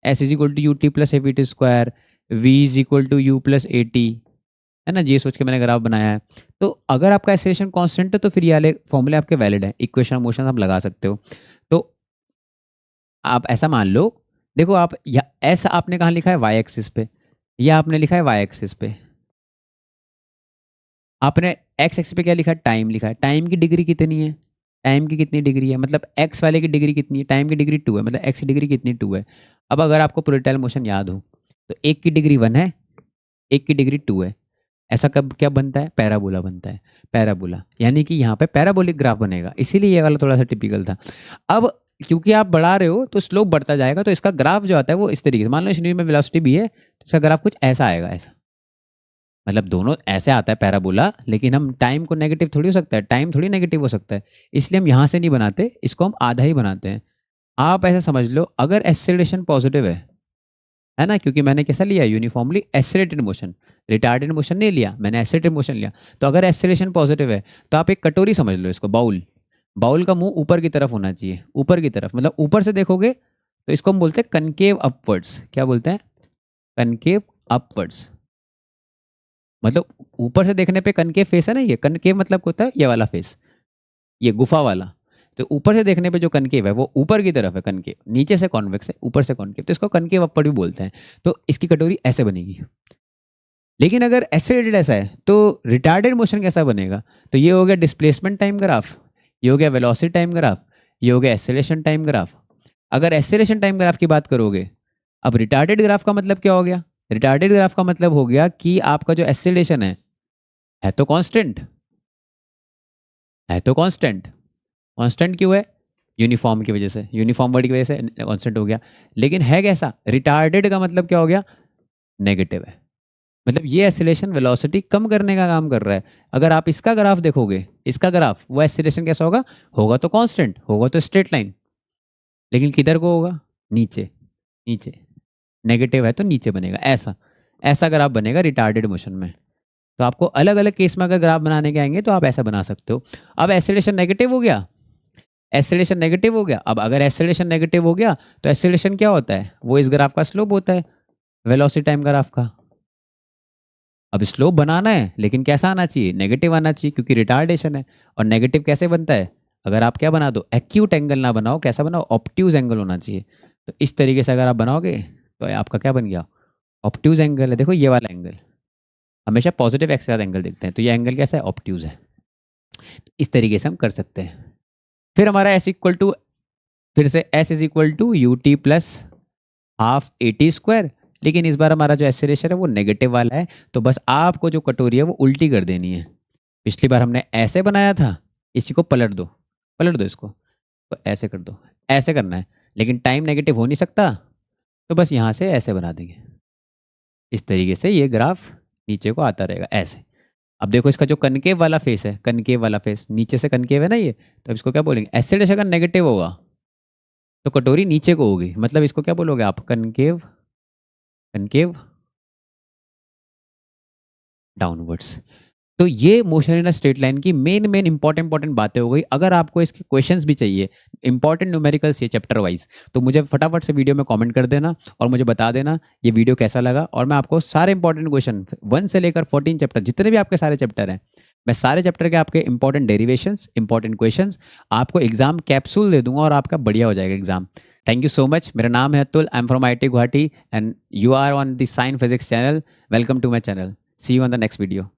S is equal to u T plus a v t square, v is equal to u plus a t, है ना, ये सोच के मैंने ग्राफ बनाया है। तो अगर आपका एक्सेलरेशन कांस्टेंट है तो फिर ये वाले फॉर्मूले आपके वैलिड है, इक्वेशन मोशन आप लगा सकते हो। तो आप ऐसा मान लो, देखो आप एस आपने कहाँ लिखा है, वाई एक्सिस पे, या आपने लिखा है वाई एक्सिस पे, आपने एक्स एक्सिस पे क्या लिखा है, टाइम लिखा है। टाइम की डिग्री कितनी है, टाइम की कितनी डिग्री है, मतलब एक्स वाले की डिग्री कितनी है, टाइम की डिग्री 2 है, मतलब एक्स की डिग्री कितनी 2 है। अब अगर आपको प्रोजेक्टाइल मोशन याद हो, तो एक की डिग्री 1 है, एक की डिग्री 2 है। ऐसा कब क्या बनता है, पैराबोला बनता है, पैराबोला, यानी कि यहाँ पे पैराबोलिक ग्राफ बनेगा, इसीलिए ये वाला थोड़ा सा टिपिकल था। अब क्योंकि आप बढ़ा रहे हो तो स्लोप बढ़ता जाएगा, तो इसका ग्राफ जो आता है वो इस तरीके से, मान लो शरीर में वेलोसिटी भी है तो इसका ग्राफ कुछ ऐसा आएगा, ऐसा, मतलब दोनों ऐसे आता है पैराबोला, लेकिन हम टाइम को नेगेटिव थोड़ी हो सकता है, टाइम थोड़ी नेगेटिव हो सकता है, इसलिए हम यहाँ से नहीं बनाते, इसको हम आधा ही बनाते हैं। आप ऐसा समझ लो, अगर एक्सेलरेशन पॉजिटिव है ना, क्योंकि मैंने कैसा लिया, uniformly accelerated motion, retarded motion नहीं लिया मैंने, एक्सेलरेटेड मोशन लिया। तो अगर एक्सेलरेशन पॉजिटिव है तो आप एक कटोरी समझ लो इसको, बाउल, बाउल का मुंह ऊपर की तरफ होना चाहिए, ऊपर की तरफ, मतलब ऊपर से देखोगे तो इसको हम बोलते हैं कनकेव अपवर्ड्स। क्या बोलते हैं, कनकेव अपवर्ड्स, मतलब ऊपर से देखने पे कनकेव फेस है ना, ये कनकेव मतलब होता है ये वाला फेस, ये गुफा वाला। तो ऊपर से देखने पे जो कनकेव है वो ऊपर की तरफ है कनकेव, नीचे से कॉन्वेक्स है, ऊपर से कॉन्केव, तो इसको कनकेव अपवर्ड भी बोलते हैं। तो इसकी कटोरी ऐसे बनेगी। लेकिन अगर एक्सेलरेटेड ऐसा है तो रिटार्डेड मोशन कैसा बनेगा, तो ये हो गया डिस्प्लेसमेंट टाइम ग्राफ, ये हो गया वेलोसिटी टाइम ग्राफ, ये हो गया एक्सेलरेशन टाइम ग्राफ। अगर एक्सेलरेशन टाइम ग्राफ की बात करोगे, अब रिटार्डेड ग्राफ का मतलब क्या हो गया, रिटार्डेड ग्राफ का मतलब हो गया कि आपका जो एक्सेलरेशन है तो कांस्टेंट, है तो कांस्टेंट, कांस्टेंट क्यों है, यूनिफॉर्म की वजह से, यूनिफॉर्म वर्ड की वजह से कांस्टेंट हो गया। लेकिन है कैसा, रिटार्डेड का मतलब क्या हो गया, नेगेटिव है, मतलब ये एक्सीलरेशन वेलोसिटी कम करने का काम कर रहा है। अगर आप इसका ग्राफ देखोगे, इसका ग्राफ, वो एक्सीलरेशन कैसा होगा, होगा तो कांस्टेंट, होगा तो स्ट्रेट लाइन, लेकिन किधर को होगा, नीचे, नीचे, नेगेटिव है तो नीचे बनेगा, ऐसा, ऐसा ग्राफ बनेगा रिटार्डेड मोशन में। तो आपको अलग अलग केस में अगर ग्राफ बनाने के आएंगे तो आप ऐसा बना सकते हो। अब एक्सीलरेशन नेगेटिव हो गया, एक्सेलरेशन नेगेटिव हो गया। अब अगर एक्सेलरेशन नेगेटिव हो गया तो एक्सेलरेशन क्या होता है, वो इस ग्राफ का स्लोप होता है, वेलोसिटी टाइम ग्राफ का। अब स्लोप बनाना है लेकिन कैसा आना चाहिए, नेगेटिव आना चाहिए, क्योंकि रिटार्डेशन है। और नेगेटिव कैसे बनता है, अगर आप क्या बना दो, एक्यूट एंगल ना बनाओ, कैसा बनाओ, ऑप्ट्यूज एंगल होना चाहिए। तो इस तरीके से अगर आप बनाओगे तो आपका क्या बन गया, ऑप्ट्यूज एंगल है। देखो ये वाला एंगल, हमेशा पॉजिटिव एक्स के साथ एंगल देखते हैं, तो ये एंगल कैसा है, ऑप्ट्यूज है। इस तरीके से हम कर सकते हैं। फिर हमारा एस इक्वल टू, फिर से s is equal to u T plus half a t square, लेकिन इस बार हमारा जो एक्सेलरेशन है वो नेगेटिव वाला है, तो बस आपको जो कटोरी है वो उल्टी कर देनी है। पिछली बार हमने ऐसे बनाया था, इसी को पलट दो, पलट दो इसको, तो ऐसे कर दो, ऐसे करना है, लेकिन टाइम नेगेटिव हो नहीं सकता, तो बस यहाँ से ऐसे बना देंगे। इस तरीके से ये ग्राफ नीचे को आता रहेगा ऐसे। अब देखो इसका जो कनकेव वाला फेस है, कनकेव वाला फेस नीचे से कनकेव है ना ये, तो अब इसको क्या बोलेंगे, एसिड अगर नेगेटिव होगा तो कटोरी नीचे को होगी, मतलब इसको क्या बोलोगे आप, कनकेव, कनकेव डाउनवर्ड्स। तो ये मोशन इन स्ट्रेट लाइन की मेन मेन इंपॉर्टेंट बातें हो गई। अगर आपको इसके क्वेश्चंस भी चाहिए, इंपॉर्टेंट न्यूमेरिकल्स ये चैप्टर वाइज, तो मुझे फटाफट से वीडियो में कमेंट कर देना और मुझे बता देना ये वीडियो कैसा लगा, और मैं आपको सारे इंपॉर्टेंट क्वेश्चन 1 से लेकर 14 चैप्टर, जितने भी आपके सारे चैप्टर हैं, मैं सारे चैप्टर के आपके इंपॉर्टेंट डेरिवेशंस, इंपॉर्टेंट क्वेश्चंस आपको एग्जाम कैप्सूल दे दूंगा और आपका बढ़िया हो जाएगा exam. Thank you so much. मेरा नाम है Atul, I am from IIT Guwahati and you are on the sign physics channel. Welcome to my channel. See you on the next video.